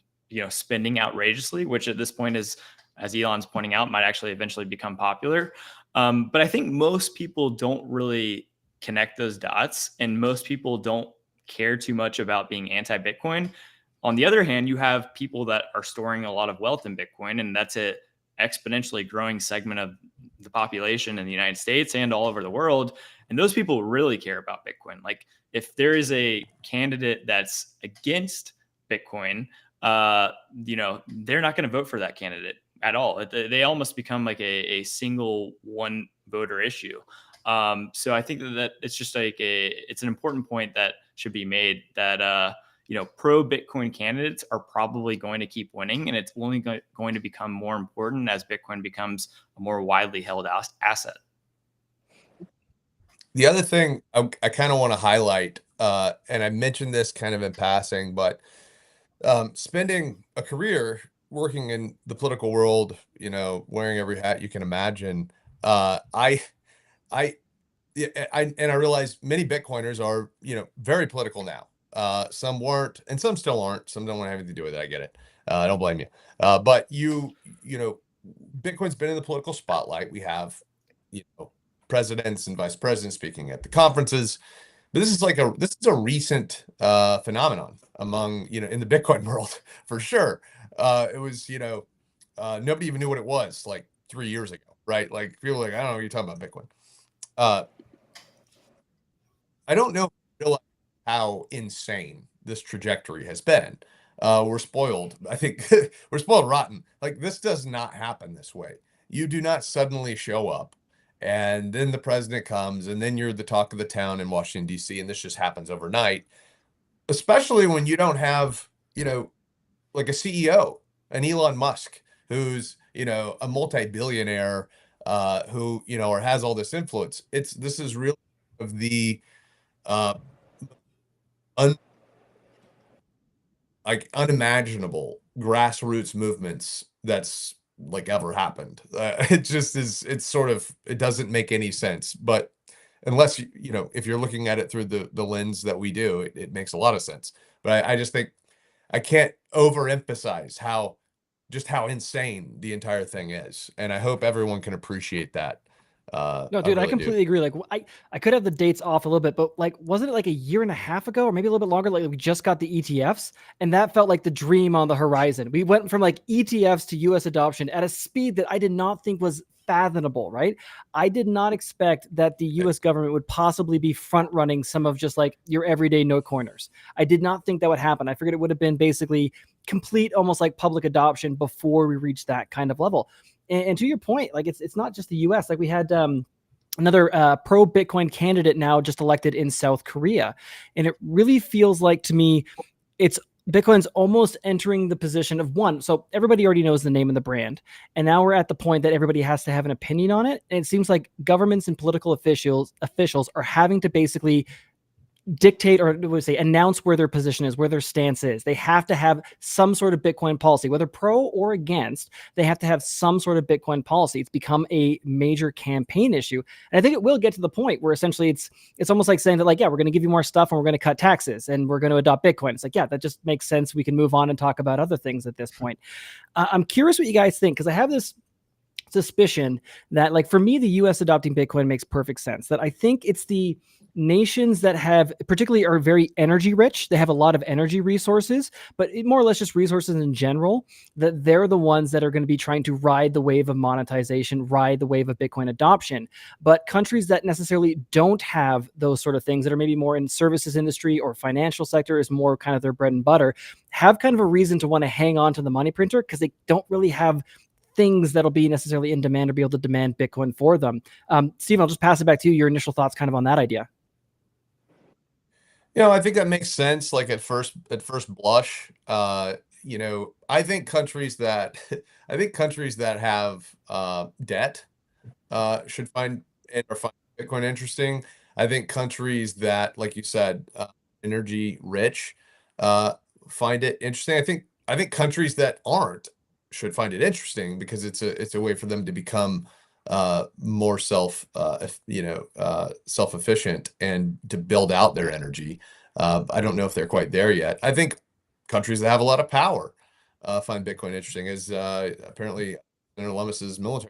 [SPEAKER 3] spending outrageously, which at this point is, as Elon's pointing out, might actually eventually become popular. But I think most people don't really connect those dots, and most people don't care too much about being anti-Bitcoin. On the other hand, you have people that are storing a lot of wealth in Bitcoin, and that's an exponentially growing segment of the population in the United States and all over the world. And those people really care about Bitcoin. Like if there is a candidate that's against Bitcoin, they're not going to vote for that candidate at all. They almost become like a single one voter issue. So I think that it's just like it's an important point that should be made that, pro Bitcoin candidates are probably going to keep winning, and it's only going to become more important as Bitcoin becomes a more widely held asset.
[SPEAKER 4] The other thing I kind of want to highlight, and I mentioned this kind of in passing, but spending a career working in the political world, wearing every hat you can imagine, I realize many Bitcoiners are, very political now. Some weren't, and some still aren't. Some don't want to have anything to do with it. I get it. I don't blame you. But Bitcoin's been in the political spotlight. We have, presidents and vice presidents speaking at the conferences. But this is a recent phenomenon among, in the Bitcoin world for sure. It was, nobody even knew what it was like 3 years ago, right? Like people were like, I don't know what you're talking about Bitcoin. I don't know how insane this trajectory has been. We're spoiled. I think we're spoiled rotten. Like this does not happen this way. You do not suddenly show up and then the president comes and then you're the talk of the town in Washington, D.C. And this just happens overnight, especially when you don't have, like a CEO, an Elon Musk, who's, a multi-billionaire, who, or has all this influence. This is really of the, unimaginable grassroots movements that's like ever happened. It just is, it doesn't make any sense. But unless if you're looking at it through the lens that we do, it makes a lot of sense. But I just think I can't overemphasize how insane the entire thing is, and I hope everyone can appreciate that.
[SPEAKER 1] No, dude, I
[SPEAKER 4] really do.
[SPEAKER 1] completely agree. Like, I could have the dates off a little bit, but like, wasn't it like a year and a half ago, or maybe a little bit longer? Like, we just got the ETFs, and that felt like the dream on the horizon. We went from like ETFs to US adoption at a speed that I did not think was fathomable, right? I did not expect that the US government would possibly be front running some of just like your everyday no coiners. I did not think that would happen. I figured it would have been basically complete, almost like public adoption before we reached that kind of level. And to your point, like it's not just the US. Like we had another pro Bitcoin candidate now just elected in South Korea. And it really feels like to me, it's Bitcoin's almost entering the position of one. So everybody already knows the name of the brand. And now we're at the point that everybody has to have an opinion on it. And it seems like governments and political officials are having to basically dictate, or announce where their position is, where their stance is. They have to have some sort of Bitcoin policy, whether pro or against. They have to have some sort of Bitcoin policy. It's become a major campaign issue, and I think it will get to the point where essentially it's almost like saying that, like, yeah, we're going to give you more stuff and we're going to cut taxes and we're going to adopt Bitcoin. It's like, yeah, that just makes sense. We can move on and talk about other things at this point. I'm curious what you guys think, because I have this suspicion that, like, for me, the US adopting Bitcoin makes perfect sense. That I think it's the nations that have particularly are very energy rich. They have a lot of energy resources, but more or less just resources in general, that they're the ones that are going to be trying to ride the wave of monetization, ride the wave of Bitcoin adoption. But countries that necessarily don't have those sort of things, that are maybe more in services industry or financial sector is more kind of their bread and butter, have kind of a reason to want to hang on to the money printer, because they don't really have things that'll be necessarily in demand or be able to demand Bitcoin for them. Steve, I'll just pass it back to you. Your initial thoughts kind of on that idea.
[SPEAKER 4] I think that makes sense. Like at first blush, I think countries that have debt should find Bitcoin interesting. I think countries that, like you said, energy rich, find it interesting. I think countries that aren't should find it interesting, because it's a way for them to become more self-efficient and to build out their energy. I don't know if they're quite there yet. I think countries that have a lot of power find Bitcoin interesting, as apparently Senator Lummis's military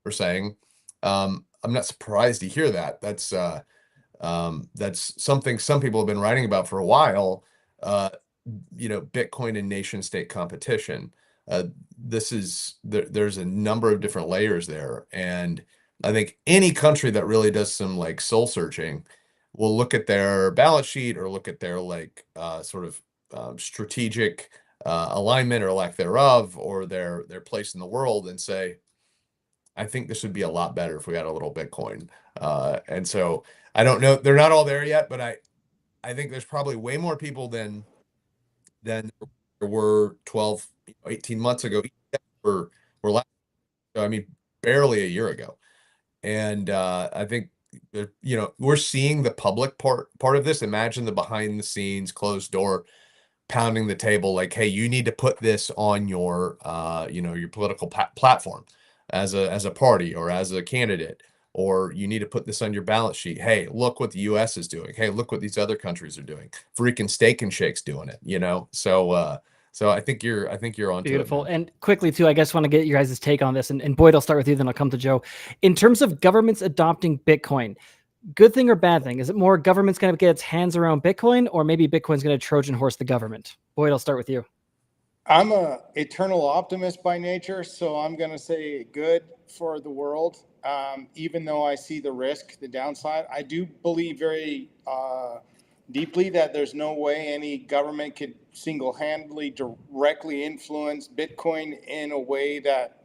[SPEAKER 4] were saying. I'm not surprised to hear that. That's something some people have been writing about for a while. Bitcoin and nation state competition. There's a number of different layers there, and I think any country that really does some like soul searching will look at their balance sheet or look at their strategic alignment or lack thereof, or their place in the world, and say, I think this would be a lot better if we had a little Bitcoin. And so I don't know, they're not all there yet, but I think there's probably way more people than there were 12, 18 months ago. Were last, barely a year ago. And I think we're seeing the public part of this. Imagine the behind the scenes, closed door, pounding the table, like, hey, you need to put this on your your political platform as a party or as a candidate, or you need to put this on your balance sheet. Hey, look what the US is doing. Hey, look what these other countries are doing. Freaking Steak and Shake's doing it, So I think you're on
[SPEAKER 1] Beautiful.
[SPEAKER 4] to it.
[SPEAKER 1] And quickly too, I guess want to get your guys' take on this. And Boyd, I'll start with you, then I'll come to Joe. In terms of governments adopting Bitcoin, good thing or bad thing? Is it more government's going to get its hands around Bitcoin, or maybe Bitcoin's going to Trojan horse the government? Boyd, I'll start with you.
[SPEAKER 5] I'm a eternal optimist by nature, so I'm going to say good for the world. Even though I see the risk, the downside, I do believe very deeply that there's no way any government could single-handedly directly influence Bitcoin in a way that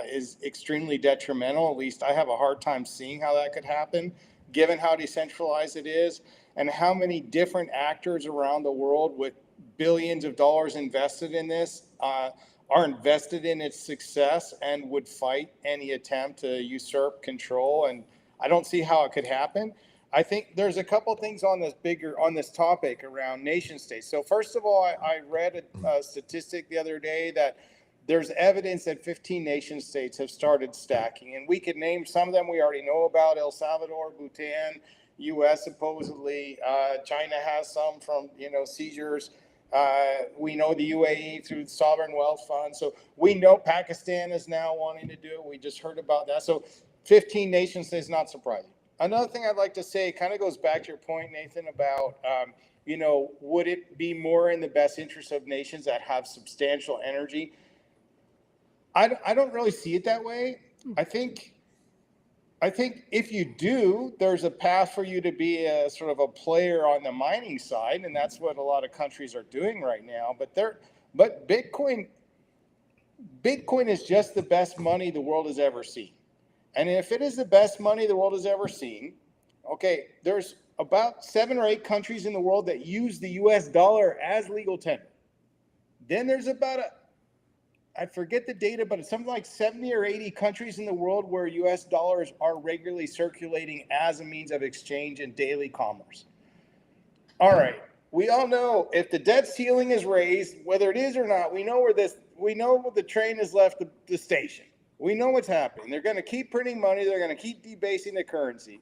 [SPEAKER 5] is extremely detrimental. At least I have a hard time seeing how that could happen, given how decentralized it is and how many different actors around the world with billions of dollars invested in this are invested in its success and would fight any attempt to usurp control. And I don't see how it could happen. I think there's a couple things on this topic around nation states. So first of all, I read a statistic the other day that there's evidence that 15 nation states have started stacking, and we could name some of them we already know about: El Salvador, Bhutan, U.S. supposedly, China has some from seizures. We know the UAE through the sovereign wealth fund. So we know Pakistan is now wanting to do it. We just heard about that. So 15 nation states, not surprising. Another thing I'd like to say kind of goes back to your point, Nathan, about would it be more in the best interest of nations that have substantial energy? I don't really see it that way. I think if you do, there's a path for you to be a sort of a player on the mining side, and that's what a lot of countries are doing right now. But Bitcoin is just the best money the world has ever seen. And if it is the best money the world has ever seen, okay, there's about 7 or 8 countries in the world that use the US dollar as legal tender. Then there's about I forget the data, but it's something like 70 or 80 countries in the world where US dollars are regularly circulating as a means of exchange and daily commerce. All right. We all know if the debt ceiling is raised, whether it is or not, we know the train has left the station. We know what's happening. They're going to keep printing money. They're going to keep debasing the currency.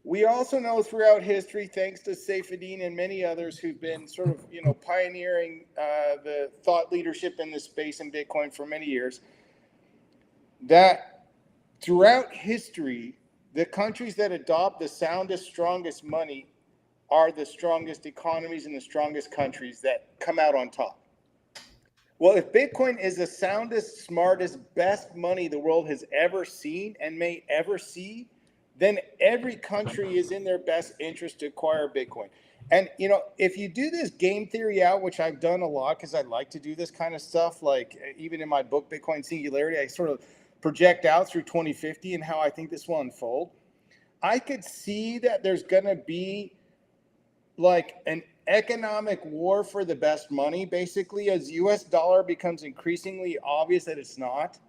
[SPEAKER 5] We also know throughout history, thanks to Saifedean and many others who've been sort of, pioneering the thought leadership in this space in Bitcoin for many years, that throughout history, the countries that adopt the soundest, strongest money are the strongest economies and the strongest countries that come out on top. Well, if Bitcoin is the soundest, smartest, best money the world has ever seen and may ever see, then every country is in their best interest to acquire Bitcoin. And, if you do this game theory out, which I've done a lot because I like to do this kind of stuff, like even in my book, Bitcoin Singularity, I sort of project out through 2050 and how I think this will unfold. I could see that there's going to be like an economic war for the best money, basically, as US dollar becomes increasingly obvious that it's not.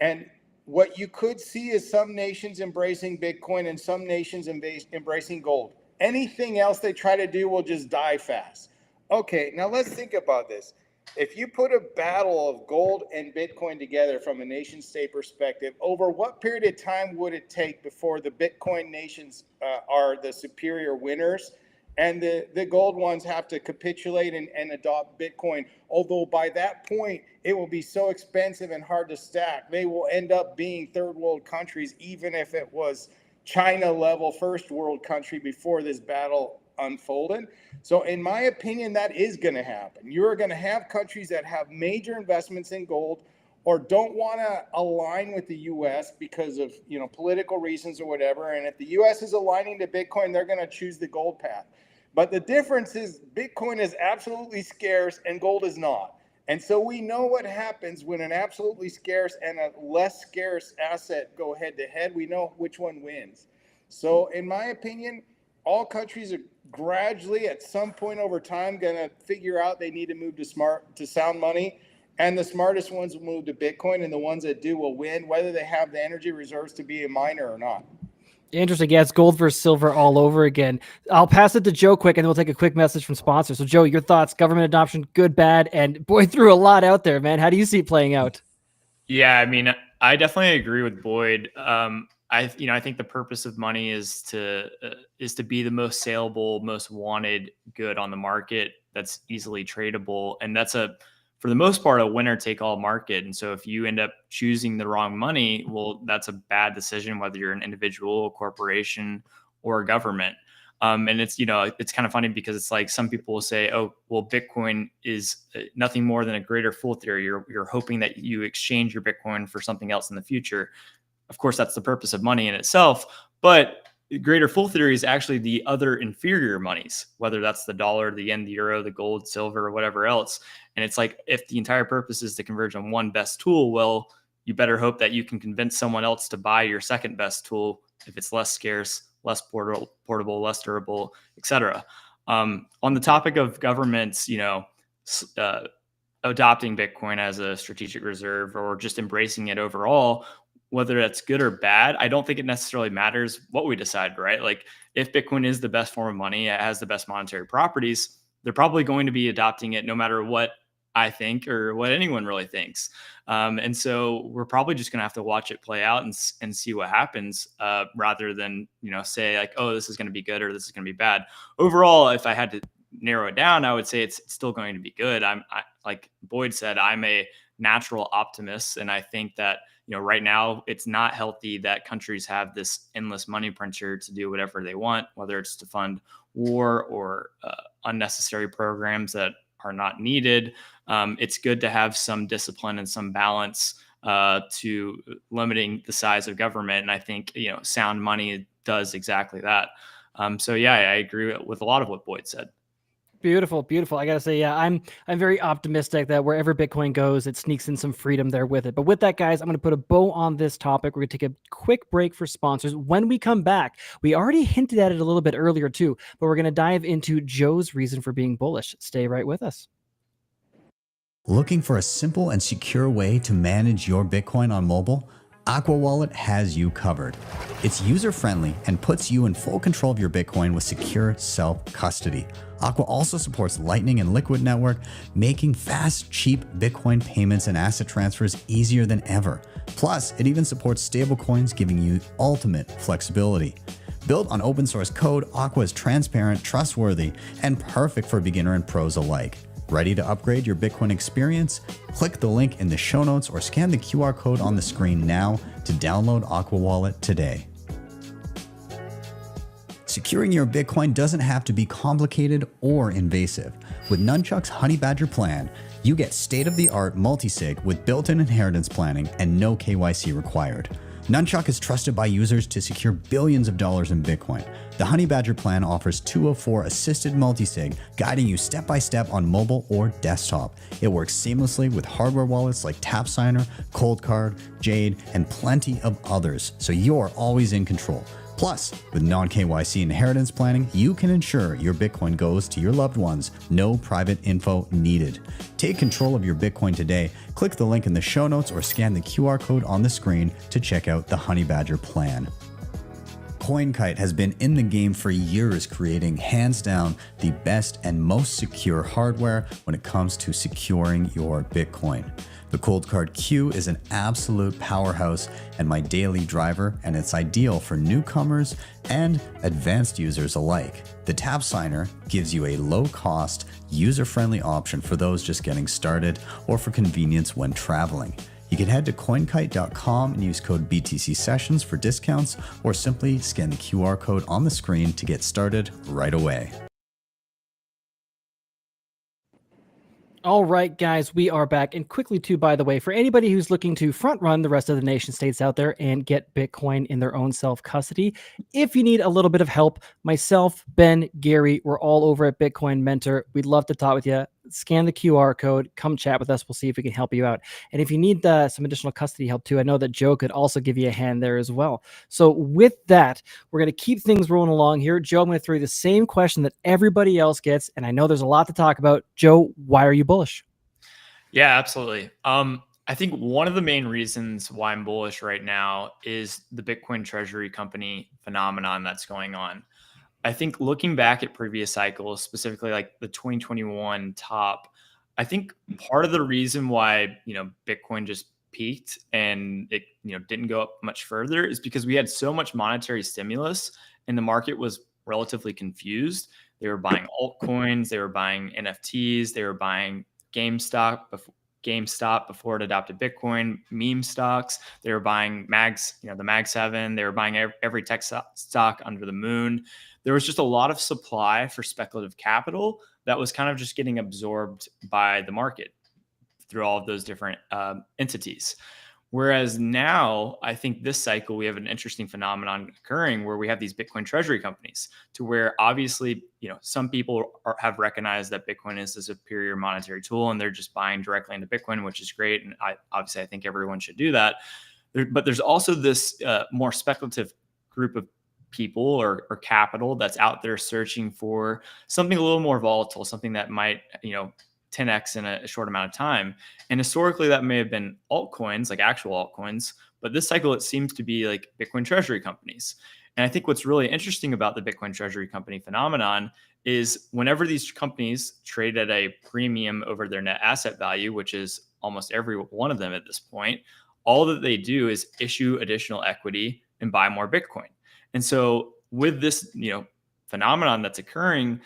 [SPEAKER 5] And what you could see is some nations embracing Bitcoin and some nations embracing gold. Anything else they try to do will just die fast. Okay, now let's think about this. If you put a battle of gold and Bitcoin together from a nation state perspective, over what period of time would it take before the Bitcoin nations are the superior winners and the gold ones have to capitulate and adopt Bitcoin? Although by that point, it will be so expensive and hard to stack, they will end up being third world countries, even if it was China level first world country before this battle unfolded. So in my opinion, that is going to happen. You're going to have countries that have major investments in gold or don't want to align with the US because of political reasons or whatever. And if the US is aligning to Bitcoin, they're going to choose the gold path. But the difference is Bitcoin is absolutely scarce and gold is not. And so we know what happens when an absolutely scarce and a less scarce asset go head to head. We know which one wins. So in my opinion, all countries are gradually at some point over time going to figure out they need to move to sound money. And the smartest ones will move to Bitcoin, and the ones that do will win, whether they have the energy reserves to be a miner or not.
[SPEAKER 1] Interesting. Yeah, it's gold versus silver all over again. I'll pass it to Joe quick, and then we'll take a quick message from sponsors. So, Joe, your thoughts, government adoption, good, bad, and boy, threw a lot out there, man. How do you see it playing out?
[SPEAKER 3] Yeah, I mean, I definitely agree with Boyd. I think the purpose of money is to be the most saleable, most wanted good on the market that's easily tradable, and that's for the most part, a winner take all market. And so if you end up choosing the wrong money, well, that's a bad decision, whether you're an individual, a corporation, or a government. And it's kind of funny because it's like some people will say, oh, well, Bitcoin is nothing more than a greater fool theory. You're hoping that you exchange your Bitcoin for something else in the future. Of course, that's the purpose of money in itself. But greater fool theory is actually the other inferior monies, whether that's the dollar, the yen, the euro, the gold, silver, or whatever else. And it's like, if the entire purpose is to converge on one best tool, well, you better hope that you can convince someone else to buy your second best tool if it's less scarce, less portable, less durable, etc. On the topic of governments, adopting Bitcoin as a strategic reserve or just embracing it overall, whether that's good or bad, I don't think it necessarily matters what we decide, right? Like if Bitcoin is the best form of money, it has the best monetary properties, they're probably going to be adopting it no matter what I think, or what anyone really thinks. And so we're probably just going to have to watch it play out and see what happens, rather than, say like, oh, this is going to be good or this is going to be bad. Overall, if I had to narrow it down, I would say it's still going to be good. Like Boyd said, I'm a natural optimist. And I think that, right now it's not healthy that countries have this endless money printer to do whatever they want, whether it's to fund war or unnecessary programs that are not needed. It's good to have some discipline and some balance to limiting the size of government. And I think, sound money does exactly that. So yeah, I agree with a lot of what Boyd said.
[SPEAKER 1] Beautiful, beautiful. I gotta say, yeah, I'm very optimistic that wherever Bitcoin goes, it sneaks in some freedom there with it. But with that, guys, I'm gonna put a bow on this topic. We're gonna take a quick break for sponsors. When we come back, we already hinted at it a little bit earlier too, but we're gonna dive into Joe's reason for being bullish. Stay right with us.
[SPEAKER 6] Looking for a simple and secure way to manage your Bitcoin on mobile? AQUA Wallet has you covered. It's user-friendly and puts you in full control of your Bitcoin with secure self-custody. AQUA also supports Lightning and Liquid Network, making fast, cheap Bitcoin payments and asset transfers easier than ever. Plus, it even supports stablecoins, giving you ultimate flexibility. Built on open source code, AQUA is transparent, trustworthy, and perfect for beginner and pros alike. Ready to upgrade your Bitcoin experience? Click the link in the show notes or scan the QR code on the screen now to download AQUA Wallet today. Securing your Bitcoin doesn't have to be complicated or invasive. With NUNCHUK's HONEYBADGER plan, you get state-of-the-art multisig with built-in inheritance planning and no KYC required. NUNCHUK is trusted by users to secure billions of dollars in Bitcoin. The HONEYBADGER plan offers 204 assisted multisig, guiding you step-by-step on mobile or desktop. It works seamlessly with hardware wallets like TapSigner, ColdCard, Jade, and plenty of others, so you're always in control. Plus, with non-KYC inheritance planning, you can ensure your Bitcoin goes to your loved ones. No private info needed. Take control of your Bitcoin today. Click the link in the show notes or scan the QR code on the screen to check out the HONEYBADGER plan. CoinKite has been in the game for years, creating hands down the best and most secure hardware when it comes to securing your Bitcoin. The ColdCard Q is an absolute powerhouse and my daily driver, and it's ideal for newcomers and advanced users alike. The TapSigner gives you a low-cost, user-friendly option for those just getting started or for convenience when traveling. You can head to coinkite.com and use code Btcsessions for discounts, or simply scan the QR code on the screen to get started right away.
[SPEAKER 1] All right, guys, we are back. And quickly, too, by the way, for anybody who's looking to front run the rest of the nation states out there and get Bitcoin in their own self-custody, if you need a little bit of help, myself, Ben, Gary, we're all over at Bitcoin Mentor. We'd love to talk with you. Scan the QR code, come chat with us. We'll see if we can help you out. And if you need some additional custody help too, I know that Joe could also give you a hand there as well. So with that, we're going to keep things rolling along here. Joe, I'm going to throw you the same question that everybody else gets. And I know there's a lot to talk about. Joe, why are you bullish?
[SPEAKER 3] Yeah, absolutely. I think one of the main reasons why I'm bullish right now is the Bitcoin treasury company phenomenon that's going on. I think looking back at previous cycles, specifically like the 2021 top, I think part of the reason why, Bitcoin just peaked and it, didn't go up much further is because we had so much monetary stimulus and the market was relatively confused. They were buying altcoins, they were buying NFTs, they were buying GameStop before it adopted Bitcoin, meme stocks. They were buying mags, the Mag 7. They were buying every tech stock under the moon. There was just a lot of supply for speculative capital that was kind of just getting absorbed by the market through all of those different entities. Whereas now, I think this cycle, we have an interesting phenomenon occurring where we have these Bitcoin treasury companies to where obviously, some people have recognized that Bitcoin is a superior monetary tool and they're just buying directly into Bitcoin, which is great. And I think everyone should do that. But there's also this more speculative group of people or capital that's out there searching for something a little more volatile, something that might, 10x in a short amount of time. And historically, that may have been altcoins, like actual altcoins. But this cycle, it seems to be like Bitcoin treasury companies. And I think what's really interesting about the Bitcoin treasury company phenomenon is whenever these companies trade at a premium over their net asset value, which is almost every one of them at this point, all that they do is issue additional equity and buy more Bitcoin. And so with this, phenomenon that's occurring,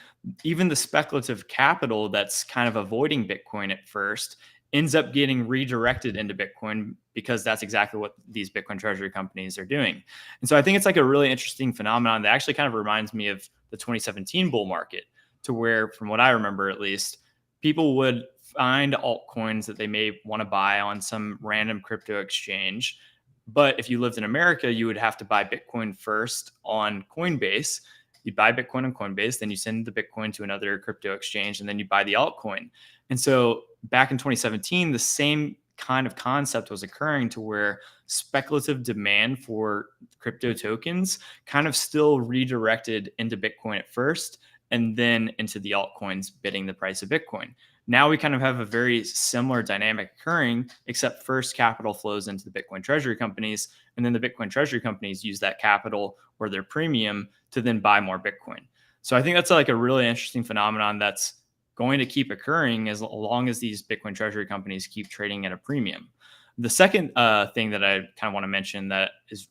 [SPEAKER 3] even the speculative capital that's kind of avoiding Bitcoin at first ends up getting redirected into Bitcoin because that's exactly what these Bitcoin treasury companies are doing. And so I think it's like a really interesting phenomenon that actually kind of reminds me of the 2017 bull market, to where, from what I remember at least, people would find altcoins that they may want to buy on some random crypto exchange. But if you lived in America, you would have to buy Bitcoin first on Coinbase. You buy Bitcoin on Coinbase, then you send the Bitcoin to another crypto exchange, and then you buy the altcoin. And so back in 2017, the same kind of concept was occurring, to where speculative demand for crypto tokens kind of still redirected into Bitcoin at first, and then into the altcoins bidding the price of Bitcoin. Now we kind of have a very similar dynamic occurring, except first capital flows into the Bitcoin treasury companies, and then the Bitcoin treasury companies use that capital or their premium to then buy more Bitcoin. So I think that's like a really interesting phenomenon that's going to keep occurring as long as these Bitcoin treasury companies keep trading at a premium. The second thing that I kind of want to mention that is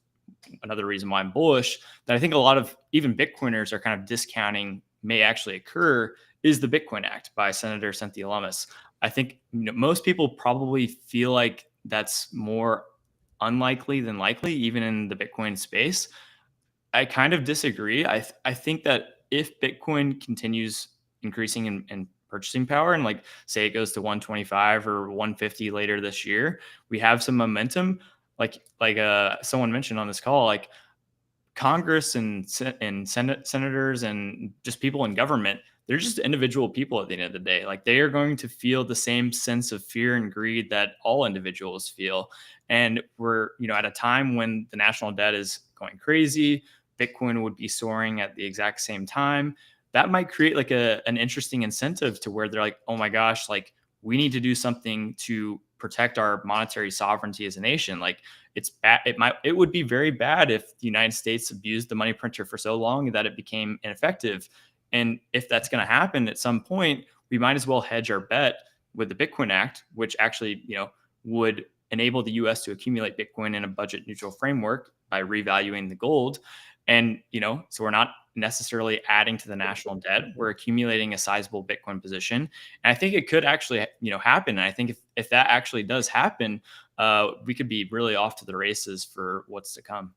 [SPEAKER 3] another reason why I'm bullish, that I think a lot of even Bitcoiners are kind of discounting may actually occur, is the Bitcoin Act by Senator Cynthia Lummis. I think most people probably feel like that's more unlikely than likely, even in the Bitcoin space. I kind of disagree. I think that if Bitcoin continues increasing in purchasing power, and like say it goes to 125 or 150 later this year, we have some momentum. Like someone mentioned on this call, like Congress and senators and just people in government, they're just individual people at the end of the day. Like they are going to feel the same sense of fear and greed that all individuals feel. And we're, at a time when the national debt is going crazy, Bitcoin would be soaring at the exact same time. That might create like an interesting incentive to where they're like, oh my gosh, like we need to do something to protect our monetary sovereignty as a nation. Like it's bad. It would be very bad if the United States abused the money printer for so long that it became ineffective. And if that's going to happen at some point, we might as well hedge our bet with the Bitcoin Act, which actually, would enable the U.S. to accumulate Bitcoin in a budget neutral framework by revaluing the gold. And, so we're not necessarily adding to the national debt. We're accumulating a sizable Bitcoin position. And I think it could actually, happen. And I think if that actually does happen, we could be really off to the races for what's to come.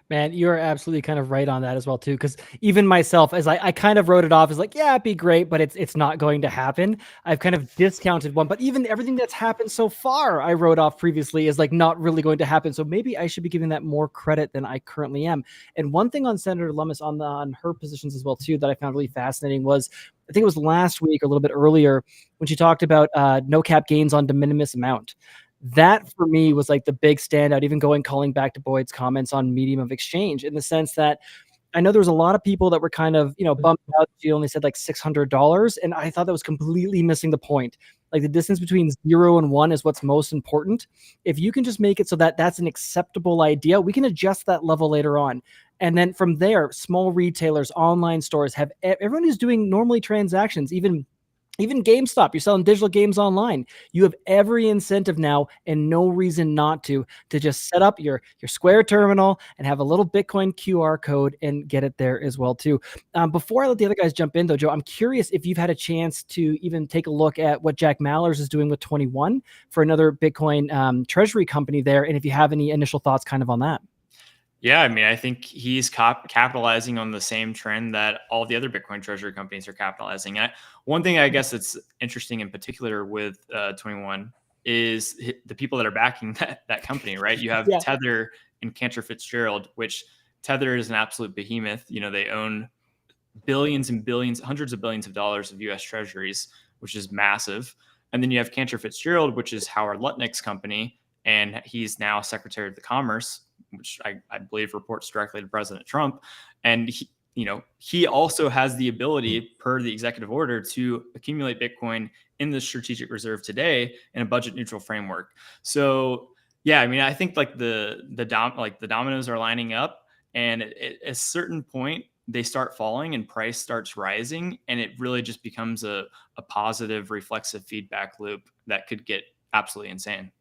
[SPEAKER 1] Man, you're absolutely kind of right on that as well, too. Because even myself, as I kind of wrote it off as like, yeah, it'd be great, but it's not going to happen. I've kind of discounted one, but even everything that's happened so far, I wrote off previously is like not really going to happen. So maybe I should be giving that more credit than I currently am. And one thing on Senator Lummis on her positions as well, too, that I found really fascinating was, I think it was last week or a little bit earlier, when she talked about no cap gains on de minimis amount. That for me was like the big standout, even calling back to Boyd's comments on medium of exchange, in the sense that I know there was a lot of people that were kind of, bummed out. She only said like $600. And I thought that was completely missing the point. Like the distance between 0 and 1 is what's most important. If you can just make it so that that's an acceptable idea, we can adjust that level later on. And then from there, small retailers, online stores have everyone who's doing normally transactions, even GameStop, you're selling digital games online. You have every incentive now and no reason not to just set up your Square terminal and have a little Bitcoin QR code and get it there as well too. Before I let the other guys jump in though, Joe, I'm curious if you've had a chance to even take a look at what Jack Mallers is doing with 21 for another Bitcoin treasury company there, and if you have any initial thoughts kind of on that.
[SPEAKER 3] Yeah, I mean, I think he's capitalizing on the same trend that all the other Bitcoin treasury companies are capitalizing. One thing I guess that's interesting in particular with 21 is the people that are backing that company, right? You have Tether and Cantor Fitzgerald, which Tether is an absolute behemoth. They own billions and billions, hundreds of billions of dollars of U.S. treasuries, which is massive. And then you have Cantor Fitzgerald, which is Howard Lutnick's company, and he's now Secretary of the Commerce, which I believe reports directly to President Trump. And he also has the ability, per the executive order, to accumulate Bitcoin in the strategic reserve today in a budget neutral framework. So yeah, I mean, I think like the dominoes are lining up. And at a certain point, they start falling and price starts rising, and it really just becomes a positive reflexive feedback loop that could get absolutely insane.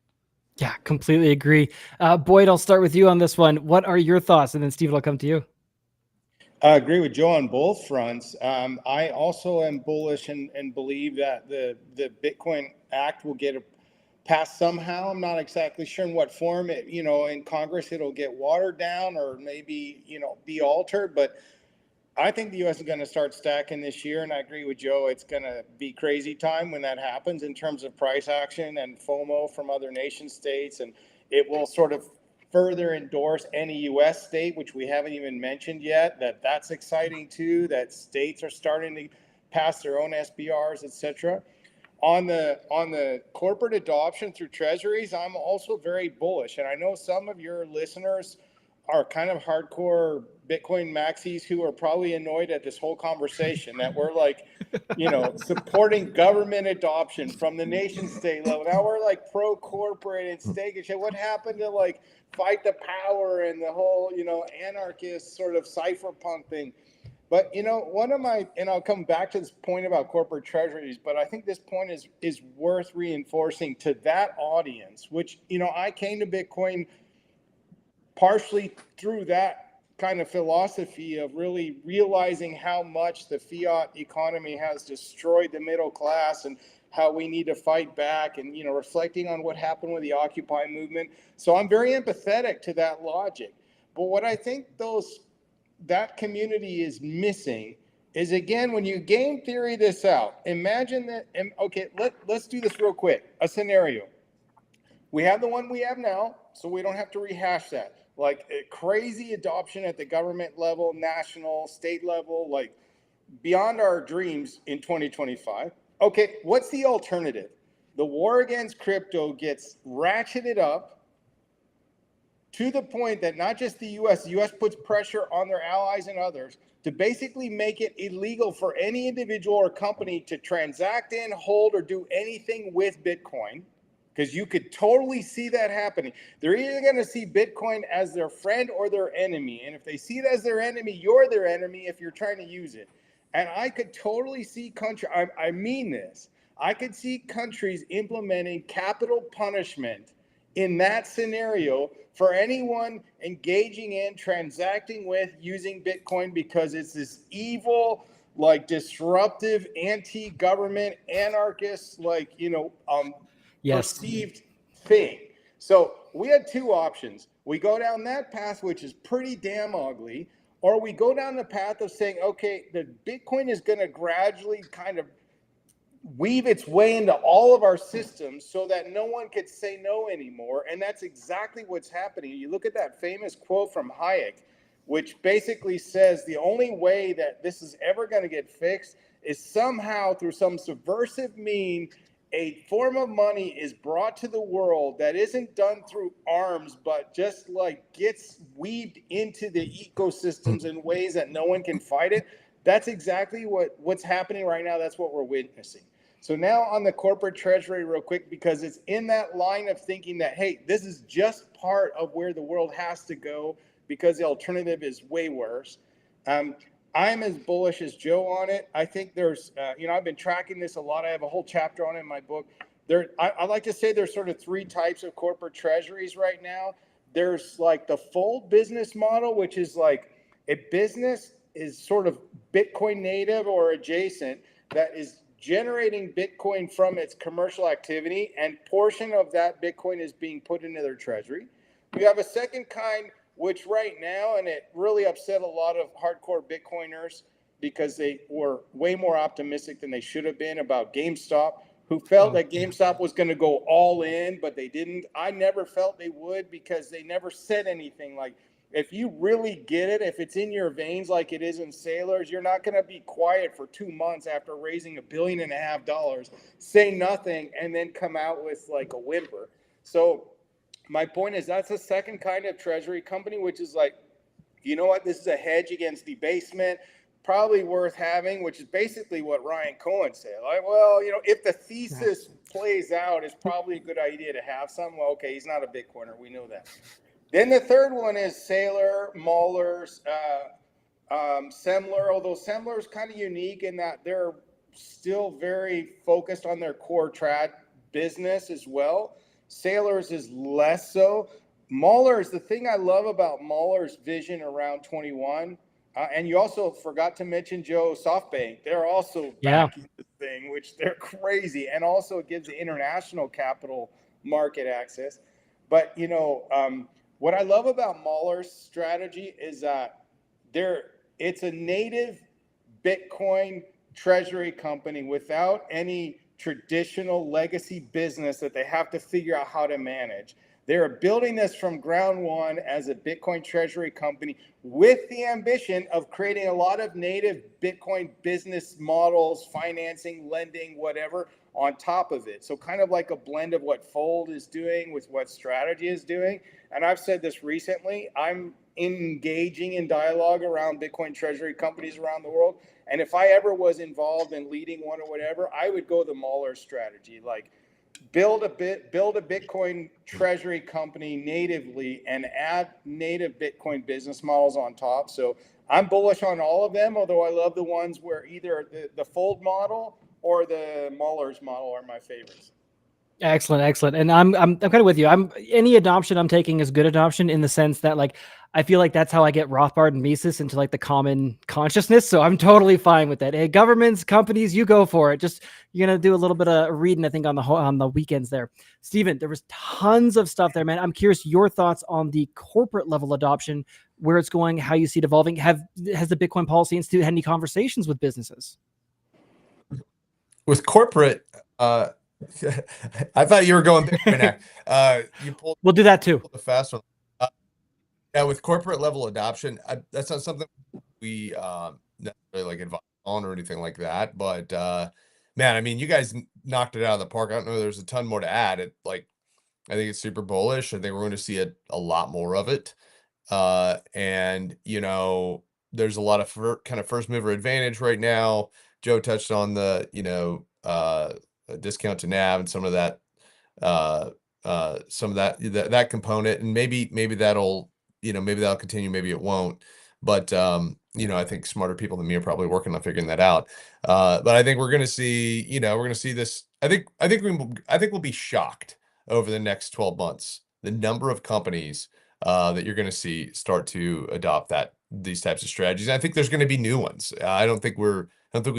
[SPEAKER 1] Yeah, completely agree. Boyd, I'll start with you on this one. What are your thoughts? And then Steve, I'll come to you.
[SPEAKER 5] I agree with Joe on both fronts. I also am bullish and believe that the Bitcoin Act will get passed somehow. I'm not exactly sure in what form. In Congress it'll get watered down or maybe be altered. But I think the U.S. is going to start stacking this year, and I agree with Joe. It's going to be crazy time when that happens in terms of price action and FOMO from other nation states, and it will sort of further endorse any U.S. state, which we haven't even mentioned yet. That's exciting too. That states are starting to pass their own SBRs, etc. On the corporate adoption through treasuries, I'm also very bullish, and I know some of your listeners are kind of hardcore Bitcoin maxis who are probably annoyed at this whole conversation that we're like, supporting government adoption from the nation state level. Now we're like pro corporate and stake and shit. What happened to like fight the power and the whole, anarchist sort of cypherpunk thing? But and I'll come back to this point about corporate treasuries, but I think this point is worth reinforcing to that audience, which, I came to Bitcoin partially through that kind of philosophy of really realizing how much the fiat economy has destroyed the middle class and how we need to fight back, and reflecting on what happened with the Occupy movement. So I'm very empathetic to that logic. But what I think that community is missing is, again, when you game theory this out, imagine that, okay, let's do this real quick. A scenario. We have the one we have now, so we don't have to rehash that. Like a crazy adoption at the government level, national, state level, like beyond our dreams in 2025. Okay, what's the alternative? The war against crypto gets ratcheted up to the point that not just the US puts pressure on their allies and others to basically make it illegal for any individual or company to transact in, hold, or do anything with Bitcoin. Because you could totally see that happening. They're either going to see Bitcoin as their friend or their enemy. And if they see it as their enemy, you're their enemy if you're trying to use it. And I could totally see I mean this. I could see countries implementing capital punishment in that scenario for anyone engaging in, transacting with, using Bitcoin, because it's this evil, like disruptive, anti-government, anarchist, perceived thing. So we had two options. We go down that path, which is pretty damn ugly, or we go down the path of saying, okay, the Bitcoin is going to gradually kind of weave its way into all of our systems so that no one could say no anymore. And that's exactly what's happening. You look at that famous quote from Hayek, which basically says the only way that this is ever going to get fixed is somehow through some subversive means a form of money is brought to the world that isn't done through arms, but just like gets weaved into the ecosystems in ways that no one can fight it. That's exactly what's happening right now. That's what we're witnessing. So now on the corporate treasury real quick, because it's in that line of thinking that, hey, this is just part of where the world has to go because the alternative is way worse. I'm as bullish as Joe on it. I think there's, I've been tracking this a lot. I have a whole chapter on it in my book. I like to say there's sort of three types of corporate treasuries right now. There's like the full business model, which is like a business is sort of Bitcoin native or adjacent that is generating Bitcoin from its commercial activity, and portion of that Bitcoin is being put into their treasury. You have a second kind, which right now, and it really upset a lot of hardcore Bitcoiners because they were way more optimistic than they should have been about GameStop, who felt that GameStop was going to go all in, but they didn't. I never felt they would because they never said anything. Like, if you really get it, if it's in your veins like it is in sailors, you're not going to be quiet for 2 months after raising $1.5 billion, say nothing, and then come out with like a whimper. So my point is that's the second kind of treasury company, which is like, you know what, this is a hedge against debasement, probably worth having, which is basically what Ryan Cohen said. Like, well, if the thesis plays out, it's probably a good idea to have some. Well, okay, he's not a Bitcoiner. We know that. Then the third one is Sailor, Maulers, Semler, although Semler is kind of unique in that they're still very focused on their core trad business as well. Sailors is less so. Maulers, the thing I love about Mauler's vision around 21, and you also forgot to mention, Joe, SoftBank. They're also back in the thing, which they're crazy. And also it gives the international capital market access. But, you know, what I love about Mauler's strategy is that it's a native Bitcoin treasury company without any traditional legacy business that they have to figure out how to manage. They're building this from ground one as a Bitcoin treasury company with the ambition of creating a lot of native Bitcoin business models, financing, lending, whatever, on top of it. So kind of like a blend of what Fold is doing with what Strategy is doing. And I've said this recently, I'm engaging in dialogue around Bitcoin treasury companies around the world. And if I ever was involved in leading one or whatever, I would go the Mahler strategy, like build a Bitcoin treasury company natively and add native Bitcoin business models on top. So I'm bullish on all of them, although I love the ones where either the Fold model or the Mahler's model are my favorites.
[SPEAKER 1] Excellent, excellent. And I'm kind of with you. Any adoption I'm taking is good adoption in the sense that, like, I feel like that's how I get Rothbard and Mises into like the common consciousness. So I'm totally fine with that. Hey, governments, companies, you go for it. Just you're gonna do a little bit of reading, I think, on the weekends there. Stephen, there was tons of stuff there, man. I'm curious your thoughts on the corporate level adoption, where it's going, how you see it evolving. Has the Bitcoin Policy Institute had any conversations with businesses?
[SPEAKER 4] With corporate, I thought you were going Bitcoin Act.
[SPEAKER 1] We'll do that too.
[SPEAKER 4] The fast one. Yeah, with corporate level adoption, that's not something we necessarily like advise on or anything like that. But man, I mean, you guys knocked it out of the park. I don't know. There's a ton more to add. I think it's super bullish. I think we're going to see a lot more of it. And you know, there's a lot of kind of first mover advantage right now. Joe touched on the discount to NAV and some of that that component, and maybe that'll continue, maybe it won't. But you know, I think smarter people than me are probably working on figuring that out. But I think we're going to see, this. I think we'll be shocked over the next 12 months, the number of companies that you're going to see start to adopt these types of strategies. And I think there's going to be new ones. I don't think we've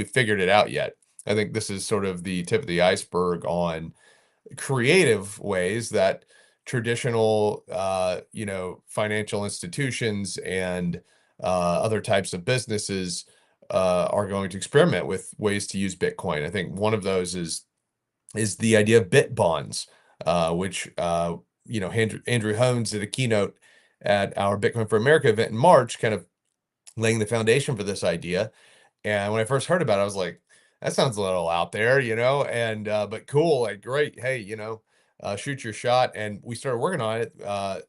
[SPEAKER 4] figured it out yet. I think this is sort of the tip of the iceberg on creative ways that traditional, financial institutions and other types of businesses are going to experiment with ways to use Bitcoin. I think one of those is the idea of bit bonds, which Andrew Hones did a keynote at our Bitcoin for America event in March, kind of laying the foundation for this idea. And when I first heard about it, I was like, that sounds a little out there, and but cool, like great. Hey, shoot your shot. And we started working on it.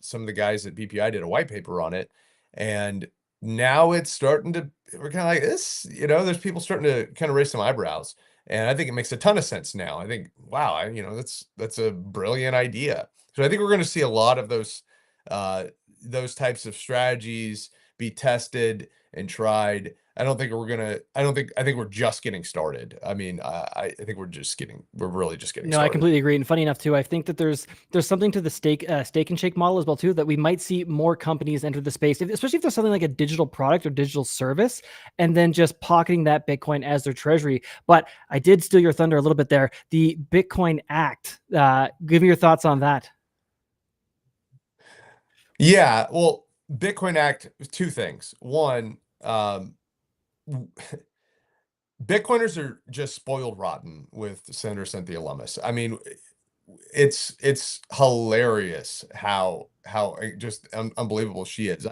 [SPEAKER 4] Some of the guys at BPI did a white paper on it, and now it's starting to, we're kind of like this, there's people starting to kind of raise some eyebrows. And I think it makes a ton of sense now. I think, wow, that's a brilliant idea. So I think we're going to see a lot of those types of strategies be tested and tried. I think we're just getting started. I mean, I think we're really just getting started.
[SPEAKER 1] No, I completely agree. And funny enough too, I think that there's something to the stake and shake model as well too, that we might see more companies enter the space, especially if there's something like a digital product or digital service, and then just pocketing that Bitcoin as their treasury. But I did steal your thunder a little bit there. The Bitcoin Act, give me your thoughts on that.
[SPEAKER 4] Yeah, well, Bitcoin Act, two things. One, Bitcoiners are just spoiled rotten with Senator Cynthia Lummis. I mean, it's hilarious how just unbelievable she is.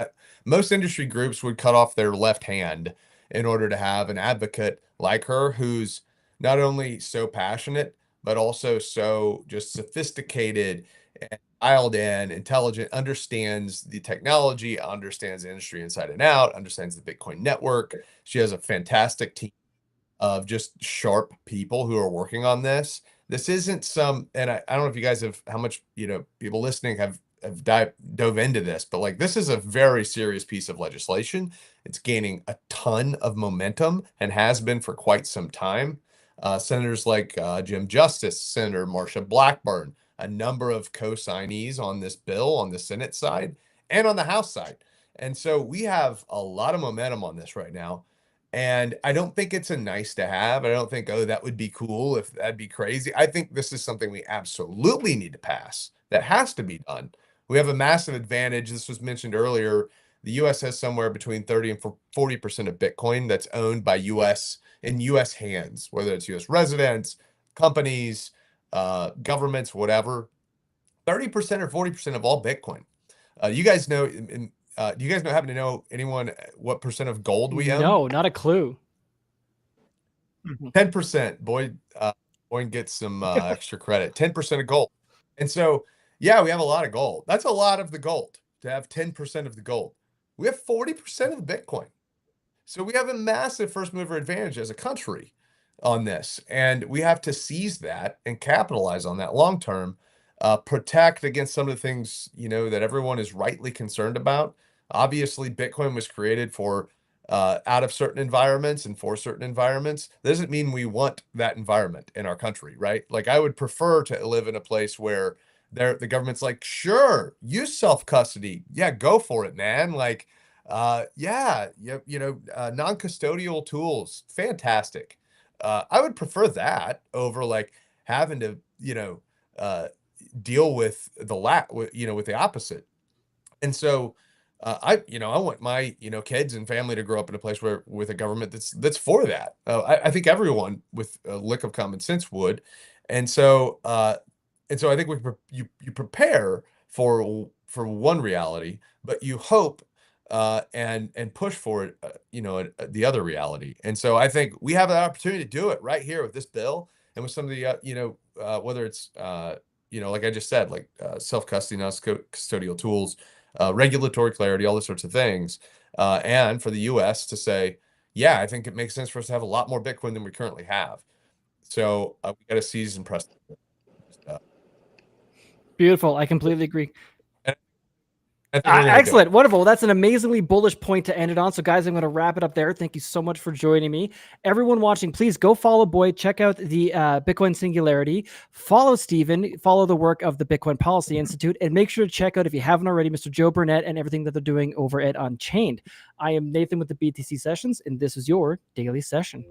[SPEAKER 4] Most industry groups would cut off their left hand in order to have an advocate like her, who's not only so passionate, but also so just sophisticated and dialed in, intelligent, understands the technology, understands the industry inside and out, understands the Bitcoin network. She has a fantastic team of just sharp people who are working on this. This isn't and I don't know if you guys have, how much, people listening have have dove into this, but like this is a very serious piece of legislation. It's gaining a ton of momentum and has been for quite some time. Senators like Jim Justice, Senator Marsha Blackburn, a number of co-signees on this bill on the Senate side and on the House side. And so we have a lot of momentum on this right now. And I don't think it's a nice to have. I don't think, oh, that would be cool if that'd be crazy. I think this is something we absolutely need to pass. That has to be done. We have a massive advantage. This was mentioned earlier. The U.S. has somewhere between 30 and 40% of Bitcoin that's owned by U.S. hands, whether it's U.S. residents, companies, governments, whatever. 30% or 40% of all Bitcoin. You guys know, do you guys happen to know anyone what percent of gold we own?
[SPEAKER 1] No, not a clue.
[SPEAKER 4] 10%. Boyd gets some extra credit. 10% of gold. And so, yeah, we have a lot of gold. That's a lot of the gold to have 10% of the gold. We have 40% of the Bitcoin. So we have a massive first mover advantage as a country on this. And we have to seize that and capitalize on that long term, protect against some of the things, that everyone is rightly concerned about. Obviously, Bitcoin was created for out of certain environments and for certain environments. That doesn't mean we want that environment in our country, right? Like I would prefer to live in a place where the government's like, sure, use self-custody. Yeah, go for it, man. Like, non-custodial tools, fantastic. I would prefer that over like having to, deal with the opposite. And so I want my, kids and family to grow up in a place with a government that's for that. I think everyone with a lick of common sense would. And so I think you prepare for one reality, but you hope and push for it, the other reality. And so I think we have an opportunity to do it right here with this bill and with some of the, whether it's, like I just said, like self-custody, non-custodial tools, regulatory clarity, all those sorts of things. And for the U.S. to say, yeah, I think it makes sense for us to have a lot more Bitcoin than we currently have. So we got to seize and press.
[SPEAKER 1] Beautiful. I completely agree.
[SPEAKER 4] Excellent.
[SPEAKER 1] Excellent. Wonderful. Well, that's an amazingly bullish point to end it on. So guys, I'm going to wrap it up there. Thank you so much for joining me. Everyone watching, please go follow Boyd, check out the Bitcoin Singularity, follow Stephen, follow the work of the Bitcoin Policy Institute, and make sure to check out, if you haven't already, Mr. Joe Burnett and everything that they're doing over at Unchained. I am Nathan with the BTC Sessions, and this is your daily session.